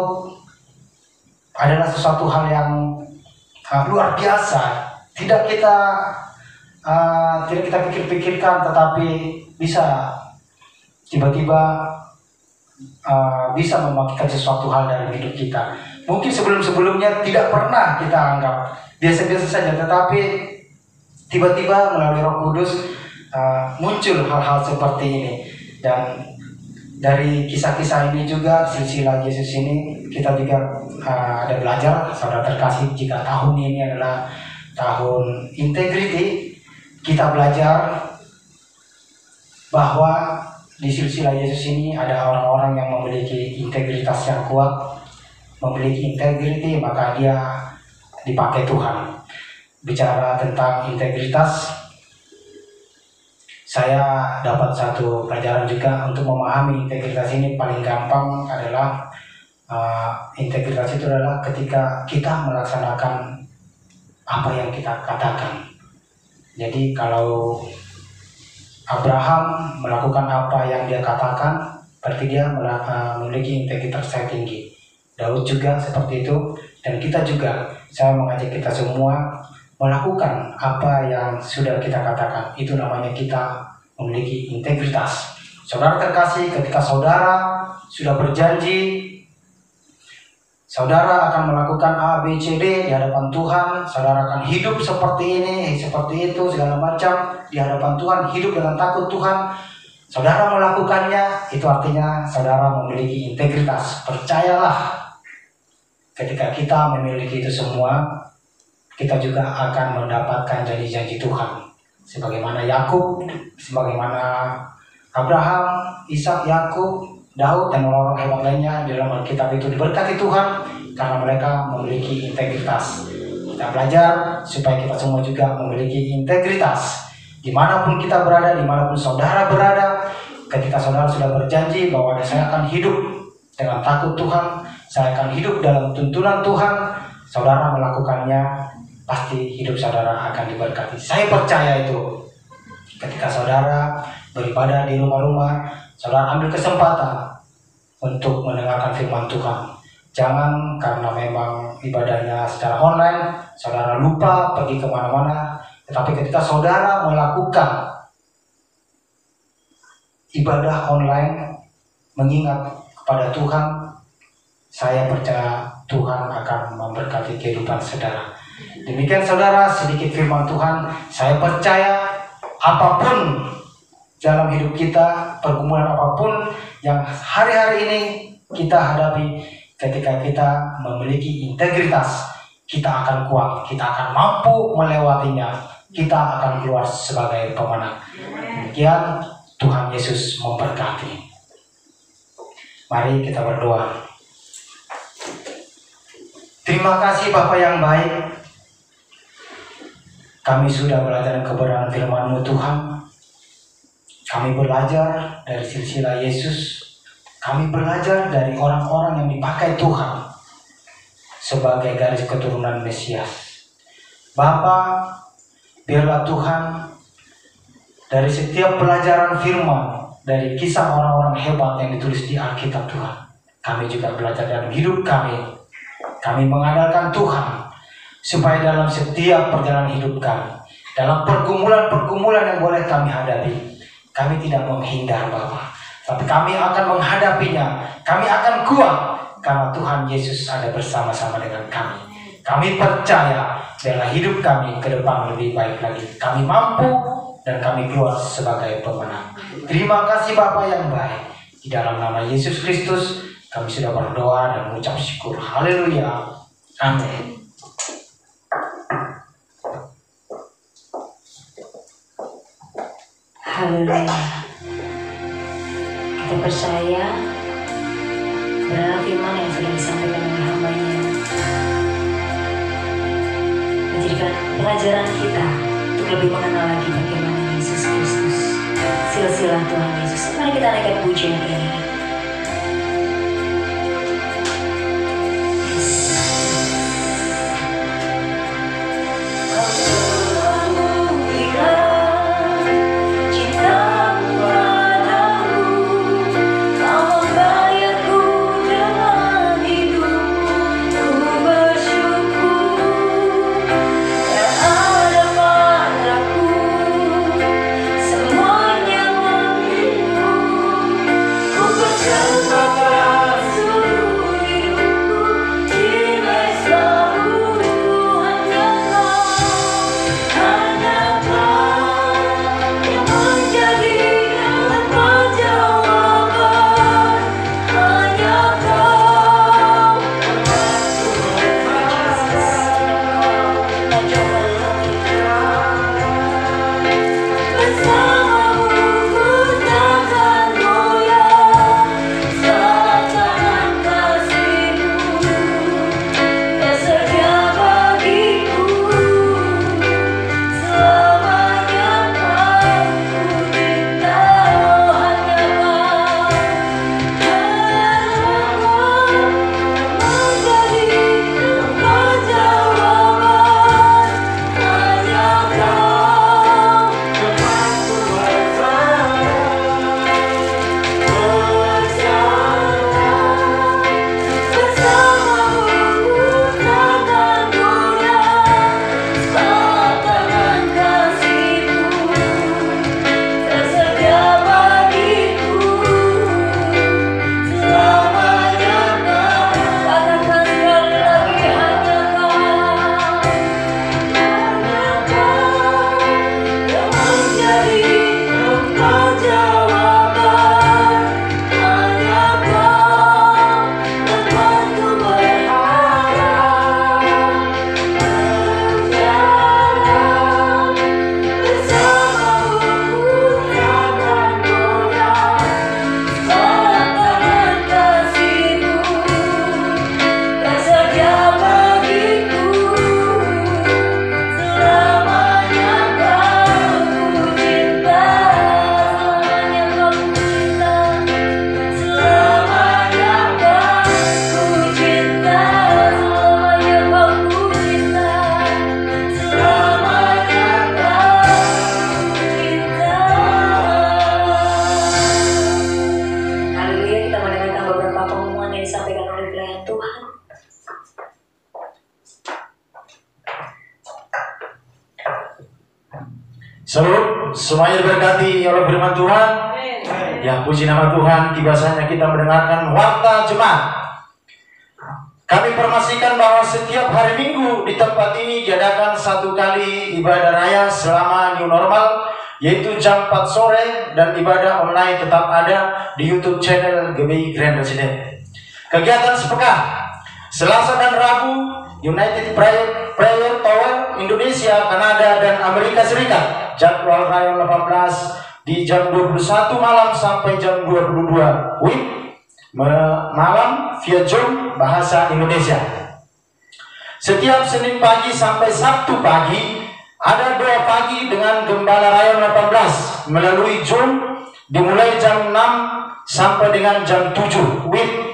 adalah sesuatu hal yang luar biasa. Tidak kita pikir-pikirkan, tetapi bisa tiba-tiba bisa membagikan sesuatu hal dalam hidup kita. Mungkin sebelum-sebelumnya tidak pernah kita anggap biasa-biasa saja, tetapi tiba-tiba melalui Roh Kudus muncul hal-hal seperti ini. Dan dari kisah-kisah ini juga, silsilah Yesus ini, kita juga ada belajar, saudara terkasih, jika tahun ini adalah tahun integrity, kita belajar bahwa di silsilah Yesus ini ada orang-orang yang memiliki integritas yang kuat, memiliki integrity, maka dia dipakai Tuhan. Bicara tentang integritas, saya dapat satu pelajaran juga untuk memahami integritas ini. Paling gampang adalah integritas itu adalah ketika kita melaksanakan apa yang kita katakan. Jadi kalau Abraham melakukan apa yang dia katakan, berarti dia memiliki integritas yang tinggi. Daud juga seperti itu, dan kita juga, saya mengajak kita semua melakukan apa yang sudah kita katakan. Itu namanya kita memiliki integritas. Saudara terkasih, ketika saudara sudah berjanji saudara akan melakukan A, B, C, D di hadapan Tuhan, saudara akan hidup seperti ini, seperti itu, segala macam di hadapan Tuhan, hidup dengan takut Tuhan, saudara melakukannya, itu artinya saudara memiliki integritas. Percayalah, ketika kita memiliki itu semua, kita juga akan mendapatkan janji-janji Tuhan. Sebagaimana Yakub, sebagaimana Abraham, Ishak, Yakub, Daud, dan orang-orang hebat lainnya di dalam Alkitab itu diberkati Tuhan karena mereka memiliki integritas. Kita belajar supaya kita semua juga memiliki integritas. Dimanapun kita berada, dimanapun saudara berada, ketika saudara sudah berjanji bahwa saya akan hidup dengan takut Tuhan, saya akan hidup dalam tuntunan Tuhan, saudara melakukannya, pasti hidup saudara akan diberkati. Saya percaya itu. Ketika saudara beribadah di rumah-rumah, saudara ambil kesempatan untuk mendengarkan firman Tuhan. Jangan karena memang ibadahnya secara online, saudara lupa pergi kemana-mana. Tetapi ketika saudara melakukan ibadah online, mengingat kepada Tuhan, saya percaya Tuhan akan memberkati kehidupan saudara. Demikian saudara, sedikit firman Tuhan. Saya percaya apapun dalam hidup kita, pergumulan apapun yang hari-hari ini kita hadapi, ketika kita memiliki integritas, kita akan kuat, kita akan mampu melewatinya, kita akan keluar sebagai pemenang. Demikian Tuhan Yesus memberkati. Mari kita berdoa. Terima kasih Bapa yang baik, kami sudah belajar kebenaran firman-Mu Tuhan. Kami belajar dari silsilah Yesus. Kami belajar dari orang-orang yang dipakai Tuhan sebagai garis keturunan Mesias. Bapa, biarlah Tuhan dari setiap pelajaran firman, dari kisah orang-orang hebat yang ditulis di Alkitab Tuhan, kami juga belajar dalam hidup kami. Kami mengandalkan Tuhan supaya dalam setiap perjalanan hidup kami, dalam pergumulan-pergumulan yang boleh kami hadapi, kami tidak menghindar Bapa, tapi kami akan menghadapinya. Kami akan kuat karena Tuhan Yesus ada bersama-sama dengan kami. Kami percaya dalam hidup kami ke depan lebih baik lagi. Kami mampu dan kami keluar sebagai pemenang. Terima kasih Bapa yang baik. Di dalam nama Yesus Kristus kami sudah berdoa dan mengucap syukur. Haleluya. Amin. Haleluya. Kita percaya benar firman yang sudah disampaikan oleh hamba-Nya menjadikan pelajaran kita untuk lebih mengenal lagi bagaimana Yesus Kristus, silsilah Tuhan Yesus. Mari kita naikkan pujian ini. Ku Salut, semuanya diberkati oleh firman Tuhan. Ya, puji nama Tuhan, tiba saatnya kita mendengarkan warta jemaat. Kami informasikan bahwa setiap hari Minggu di tempat ini diadakan satu kali ibadah raya selama new normal, yaitu jam 4 sore, dan ibadah online tetap ada di YouTube channel GBI Grand Resident. Kegiatan sepekan, Selasa dan Rabu, United Prayer Tower Indonesia, Kanada, dan Amerika Serikat. Jadwal rayon 18 di jam 21 malam sampai jam 22 WIB malam via Zoom bahasa Indonesia. Setiap Senin pagi sampai Sabtu pagi ada doa pagi dengan Gembala Rayon 18 melalui Zoom dimulai jam 6 sampai dengan jam 7 WIB.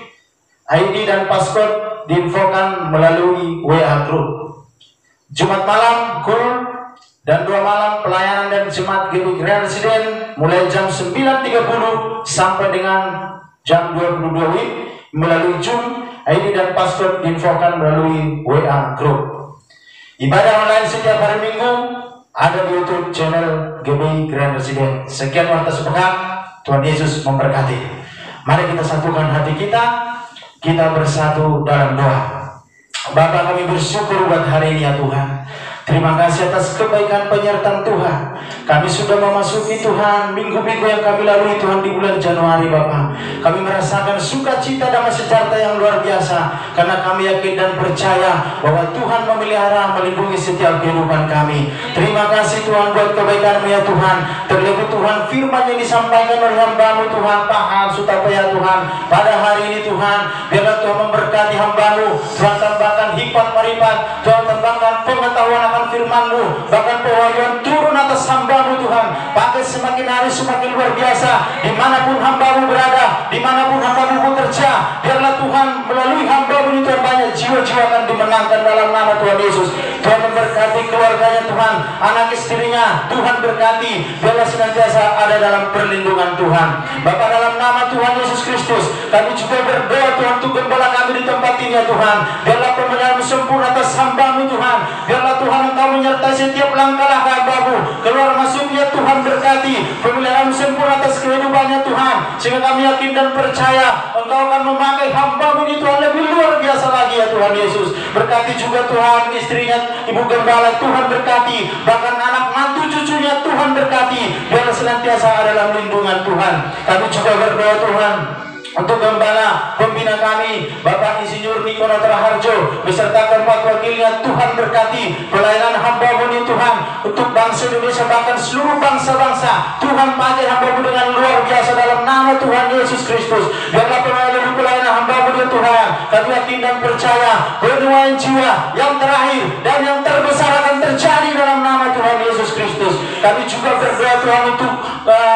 ID dan password diinfokan melalui WA Group. Jumat malam KUL dan doa malam pelayanan dan jemaat GBI Grand Resident mulai jam 9.30 sampai dengan jam 22 WIB melalui Zoom. ID dan password diinfokan melalui WA Group. Ibadah online setiap hari Minggu ada di YouTube channel GBI Grand Resident. Sekian warta sepekan, Tuhan Yesus memberkati. Mari kita satukan hati kita bersatu dalam doa. Bapa, kami bersyukur buat hari ini ya Tuhan. Terima kasih atas kebaikan penyertaan Tuhan. Kami sudah memasuki Tuhan minggu-minggu yang kami lalui Tuhan di bulan Januari Bapa. Kami merasakan sukacita damai sejahtera yang luar biasa karena kami yakin dan percaya bahwa Tuhan memelihara, melindungi setiap kehidupan kami. Terima kasih Tuhan buat kebaikan-Mu ya Tuhan. Terlebih Tuhan firman yang disampaikan oleh hamba-Mu Tuhan Tahan Sutapaya Tuhan pada hari ini Tuhan. Biarlah Tuhan memberkati hamba-Mu. Tuhan tambahkan hikmat marifat, Tuhan tambahkan pengetahuan akan firman-Mu, bahkan pewahyuan turun atas hamba-Mu Tuhan. Pakai semakin hari semakin luar biasa dimanapun hamba-Mu berada, dimanapun hamba-Mu bekerja. Biarlah Tuhan melalui hamba-Mu Tuhan banyak jiwa-jiwa akan dimenangkan dalam nama Tuhan Yesus. Tuhan memberkati keluarganya Tuhan, anak istrinya Tuhan berkati. Biarlah senantiasa ada dalam perlindungan Tuhan. Bapa, dalam nama Tuhan Yesus Kristus kami juga berdoa Tuhan untuk gembala kami di tempat ini ya Tuhan. Biarlah pemeliharaan sempurna atas hamba-Mu Tuhan. Biarlah Tuhan Engkau menyertai setiap langkah-langkah hamba-Mu. Keluar masuknya Tuhan berkati. Pemeliharaan sempurna atas kehidupannya Tuhan. Sehingga kami yakin dan percaya Engkau akan memakai hamba-Mu ini Tuhan lebih luar biasa lagi ya Tuhan Yesus. Berkati juga Tuhan istrinya Ibu Gembala, Tuhan berkati. Bahkan anak mantu cucunya Tuhan berkati. Biarlah senantiasa ada dalam lindungan Tuhan. Kami juga berdoa Tuhan untuk gembala pembina kami Bapak Insinyur Niko Harjo beserta keempat wakilnya. Tuhan berkati pelayanan hamba-Mu ini Tuhan untuk bangsa Indonesia bahkan seluruh bangsa-bangsa. Tuhan pakai hamba-Mu dengan luar biasa dalam nama Tuhan Yesus Kristus. Biarlah pelayanan hamba-Mu ini Tuhan. Kami yakin dan percaya penuaian jiwa yang terakhir dan yang terbesar akan terjadi dalam nama Tuhan Yesus Kristus. Kami juga berdoa Tuhan untuk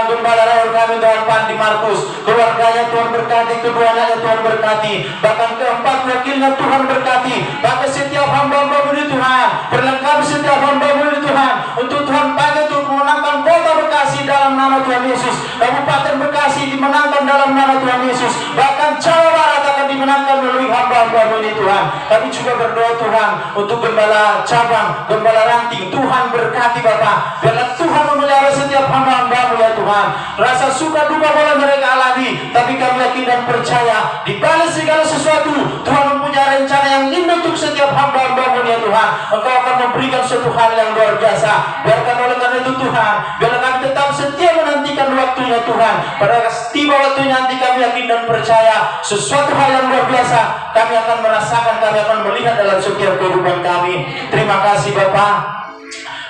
gembala rayon kami Tuhan Pandi Markus, keluarganya Tuhan berkati, kedua anaknya Tuhan berkati, bahkan keempat wakilnya Tuhan berkati. Pakai setiap hamba-Mu ini Tuhan, perlengkapi setiap hamba-Mu ini Tuhan, untuk Tuhan pakai untuk memenangkan kota Bekasi dalam nama Tuhan Yesus. Kabupaten Bekasi dimenangkan dalam nama Tuhan Yesus, bahkan Jawa Barat akan dimenangkan melalui hamba-hamba-Mu ini Tuhan. Kami juga berdoa Tuhan untuk gembala cabang, gembala ranting, Tuhan berkati Bapa. Biarlah Tuhan memelihara setiap hamba-hamba-Mu ya Tuhan. Rasa suka duka boleh mereka alami, tapi kami yakin dan percaya di balik segala sesuatu Tuhan mempunyai rencana yang indah untuk setiap hamba-hamba-Mu ya Tuhan. Engkau akan memberikan suatu hal yang luar biasa. Biarkan oleh karena itu Tuhan, biarlah kami tetap setia menantikan waktunya Tuhan. Pada tiba waktunya nanti kami yakin dan percaya sesuatu hal yang luar biasa kami akan merasakan, kami akan melihat dalam setiap kehidupan kami. Terima kasih Bapa.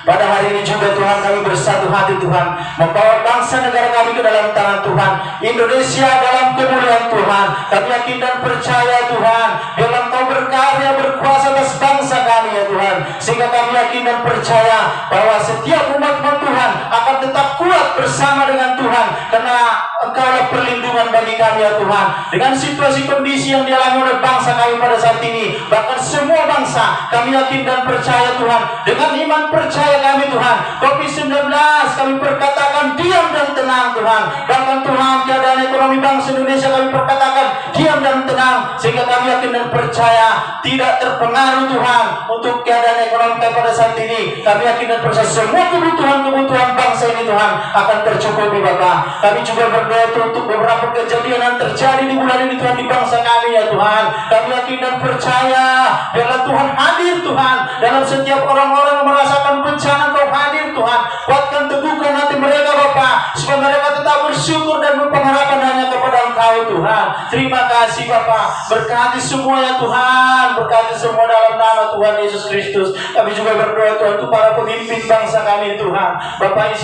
Pada hari ini juga Tuhan kami bersatu hati Tuhan, membawa bangsa negara kami ke dalam tangan Tuhan, Indonesia dalam kemuliaan Tuhan. Kami yakin dan percaya Tuhan, biarlah Engkau berkarya berkuasa atas bangsa kami ya Tuhan, sehingga kami yakin dan percaya bahwa setiap umat Tuhan akan tetap kuat bersama dengan Tuhan, karena Engkaulah perlindungan bagi kami ya Tuhan. Dengan situasi kondisi yang dialami oleh bangsa kami pada saat ini, bahkan semua bangsa, kami yakin dan percaya Tuhan, dengan iman percaya kami Tuhan, COVID-19 kami perkatakan diam dan tenang Tuhan. Bahkan Tuhan keadaan ekonomi ekonomi bangsa Indonesia kami perkatakan diam dan tenang, sehingga kami yakin dan percaya tidak terpengaruh Tuhan untuk keadaan ekonomi kami pada saat ini. Kami yakin dan percaya semua kebutuhan bangsa ini Tuhan akan tercukupi Bapa. Kami juga berdoa untuk beberapa kejadian yang terjadi di bulan ini Tuhan di bangsa kami ya Tuhan. Kami yakin dan percaya biarlah Tuhan hadir Tuhan dalam setiap orang-orang yang merasakan bencana. Kau hadir Tuhan, kuatkan teguhkan hati mereka Bapa, supaya mereka tetap bersyukur dan berpengharapan hanya kepada Engkau Tuhan. Terima kasih Bapa, berkati semua ya Tuhan, berkati semua dalam nama Tuhan Yesus Kristus. Kami juga berdoa Tuhan untuk para pemimpin bangsa kami Tuhan, Bapak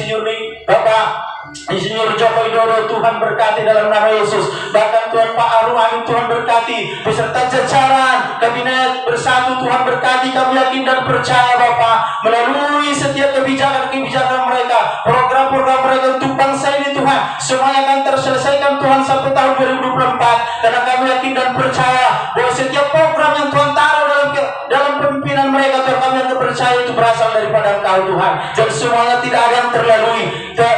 Insinyur Joko Widodo, Tuhan berkati dalam nama Yesus. Bahkan Tuhan Pak Arum Amin, Tuhan berkati beserta jajaran kabinet bersatu, Tuhan berkati. Kami yakin dan percaya Bapa, melalui setiap kebijakan mereka, program-program mereka untuk bangsa ini Tuhan, semuanya akan terselesaikan Tuhan sampai tahun 2024. Karena kami yakin dan percaya bahwa setiap program yang Tuhan taruh dalam pemimpinan mereka Tuhan, kami akan percaya itu berasal daripada Engkau Tuhan, dan semuanya tidak ada yang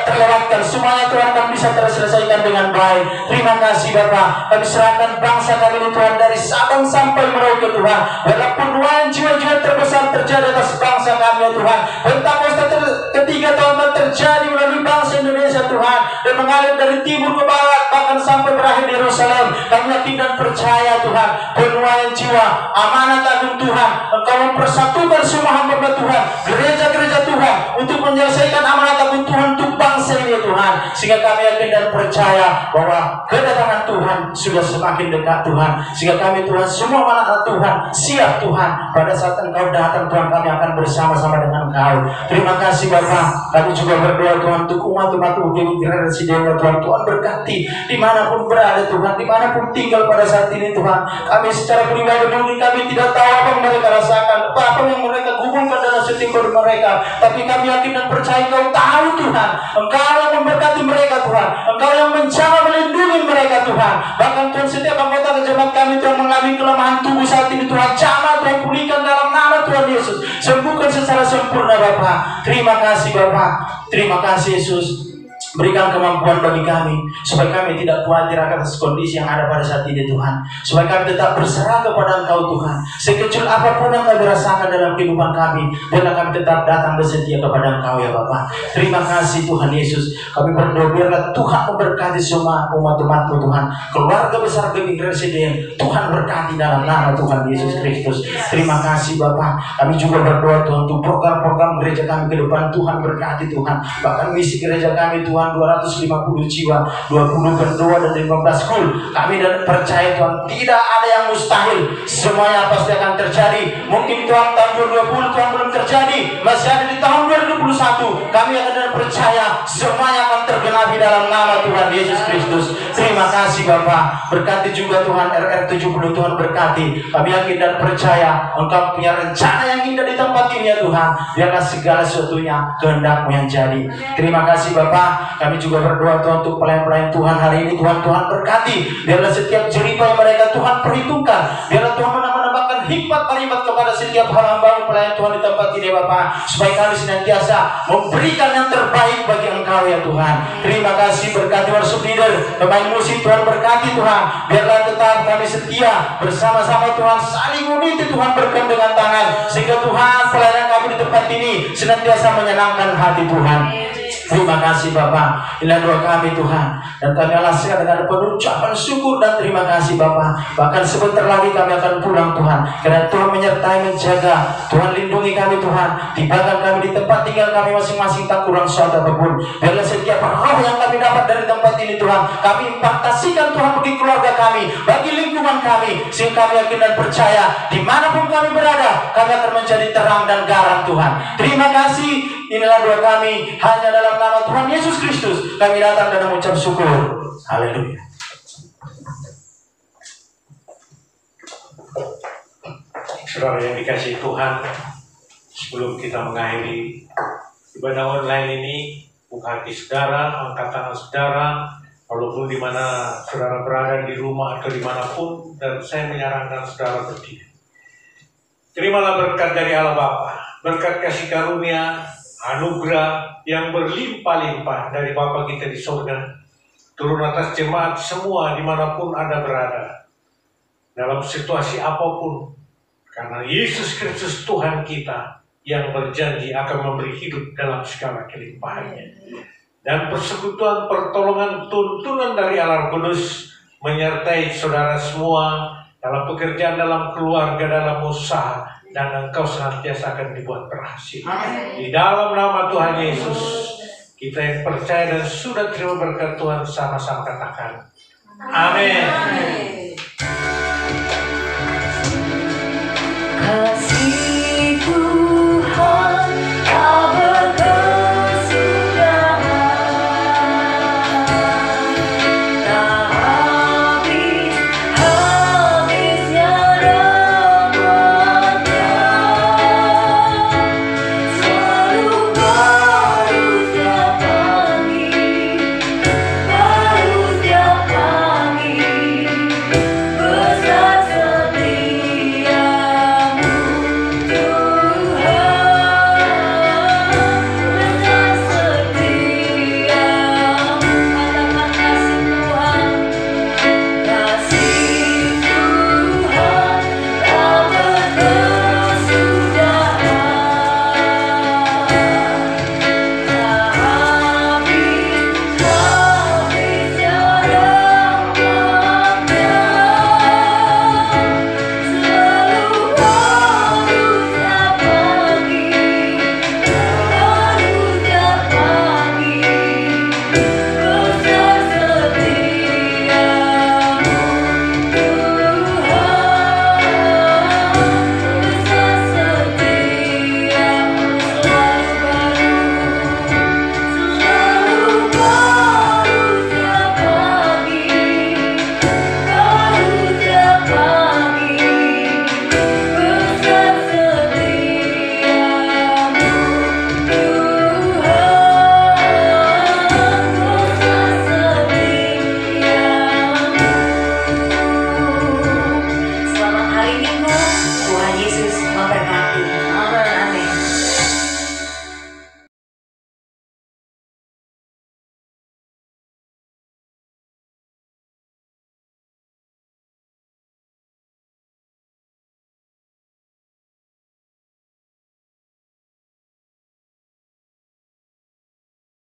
terlewatkan, semuanya Tuhan akan bisa terselesaikan dengan baik. Terima kasih Bapa, kami serahkan bangsa kami ini Tuhan dari Sabang sampai Merauke Tuhan. Biarlah penuaian jiwa-jiwa terbesar terjadi atas bangsa kami ya Tuhan. Pentakosta ketiga Tuhan terjadi melalui bangsa Indonesia Tuhan, dan mengalir dari timur ke barat bahkan sampai berakhir di Yerusalem. Kami yakin dan percaya Tuhan, penuaian jiwa, amanat agung Tuhan, Engkau mempersatukan semua hamba Tuhan, gereja-gereja Tuhan, untuk menyelesaikan amanat agung Tuhan untuk bangsa ini Tuhan. Sehingga kami yakin dan percaya bahwa kedatangan Tuhan sudah semakin dekat Tuhan. Sehingga kami Tuhan, semua anak Tuhan siap Tuhan, pada saat Engkau datang Tuhan, kami akan bersama-sama dengan Engkau. Terima kasih Bapa. Kami juga berdoa Tuhan untuk umat-umat UGM Residen ya Tuhan. Tuhan berkati dimanapun berada Tuhan, dimanapun tinggal pada saat ini Tuhan. Kami secara pribadi mungkin kami tidak tahu apa yang mereka rasakan, apa yang mereka gumulkan dalam setiap mereka, tapi kami yakin dan percaya Engkau tahu Tuhan. Engkau yang memberkati mereka Tuhan, Engkau yang menjaga melindungi mereka Tuhan. Bahkan Tuhan, setiap anggota jemaat kami Tuhan mengalami kelemahan tubuh saat ini Tuhan, jamah Tuhan, pulihkan dalam nama Tuhan Yesus, sembuhkan secara sempurna Bapa. Terima kasih Bapa, terima kasih Yesus. Berikan kemampuan bagi kami, supaya kami tidak khawatir atas kondisi yang ada pada saat ini Tuhan, supaya kami tetap berserah kepada Engkau Tuhan. Sekecil apapun yang kami rasakan dalam kehidupan kami, biarlah kami tetap datang bersedia kepada Engkau ya Bapa. Terima kasih Tuhan Yesus. Kami berdoa biarlah Tuhan memberkati semua umat-umat-Mu Tuhan, keluarga besar kami Residen, Tuhan berkati dalam nama Tuhan Yesus Kristus. Terima kasih Bapa. Kami juga berdoa Tuhan untuk program-program gereja kami ke depan, Tuhan berkati Tuhan. Bahkan misi gereja kami Tuhan, 250 jiwa, 20 berdoa dan 15 kul. Kami dan percaya Tuhan, tidak ada yang mustahil, semuanya pasti akan terjadi. Mungkin Tuhan tahun 2020 Tuhan belum terjadi, masih ada di tahun 2021. Kami akan dan percaya semuanya akan tergenapi dalam nama Tuhan Yesus Kristus. Terima kasih Bapa. Berkati juga Tuhan RR70 Tuhan, berkati. Kami yakin dan percaya Engkau punya rencana yang indah di tempat ini ya Tuhan. Biarlah segala sesuatunya kehendak-Mu yang jadi. Terima kasih Bapa. Kami juga berdoa Tuhan untuk pelayan-pelayan Tuhan hari ini Tuhan, Tuhan berkati. Biarlah setiap jeripah yang mereka Tuhan perhitungkan. Biarlah Tuhan menambahkan hikmat kalimat kepada setiap hamba pelayan Tuhan di tempat ini Bapa, supaya kami senantiasa memberikan yang terbaik bagi Engkau ya Tuhan. Terima kasih. Berkati worship leader, pemain musik Tuhan, berkati Tuhan. Biarlah tetap kami setia bersama-sama Tuhan, saling uniti Tuhan, berkat dengan tangan, sehingga Tuhan pelayanan kami di tempat ini senantiasa menyenangkan hati Tuhan. Terima kasih Bapa. Inilah doa kami Tuhan, dan kami alaskan dengan penuh ucapan syukur dan terima kasih Bapa. Bahkan sebentar lagi kami akan pulang Tuhan, karena Tuhan menyertai, menjaga, Tuhan lindungi kami Tuhan. Tibakan kami di tempat tinggal kami masing-masing, tak kurang suatu apapun. Biarlah setiap roh yang kami dapat dari tempat ini Tuhan, kami impartasikan Tuhan bagi keluarga kami, bagi lingkungan kami, sehingga kami yakin dan percaya dimanapun kami berada, kami akan menjadi terang dan garam Tuhan. Terima kasih. Inilah doa kami, hanya dalam nama Tuhan Yesus Kristus kami datang dan mengucap syukur. Haleluya. Saudara yang dikasihi Tuhan, sebelum kita mengakhiri ibadah online ini, buka hati saudara, angkat tangan saudara, walaupun di mana saudara berada, di rumah atau dimanapun, dan saya menyarankan saudara berdiri. Terimalah berkat dari Allah Bapa, berkat kasih karunia, anugerah yang berlimpah-limpah dari Bapa kita di surga, turun atas jemaat semua dimanapun Anda berada, dalam situasi apapun, karena Yesus Kristus Tuhan kita yang berjanji akan memberi hidup dalam segala kelimpahannya. Dan persekutuan, pertolongan, tuntunan dari Allah Kudus menyertai saudara semua dalam pekerjaan, dalam keluarga, dalam usaha, dan engkau senantiasa akan dibuat berhasil. Di dalam nama Tuhan Yesus, kita yang percaya dan sudah terima berkat Tuhan sama-sama katakan, amin.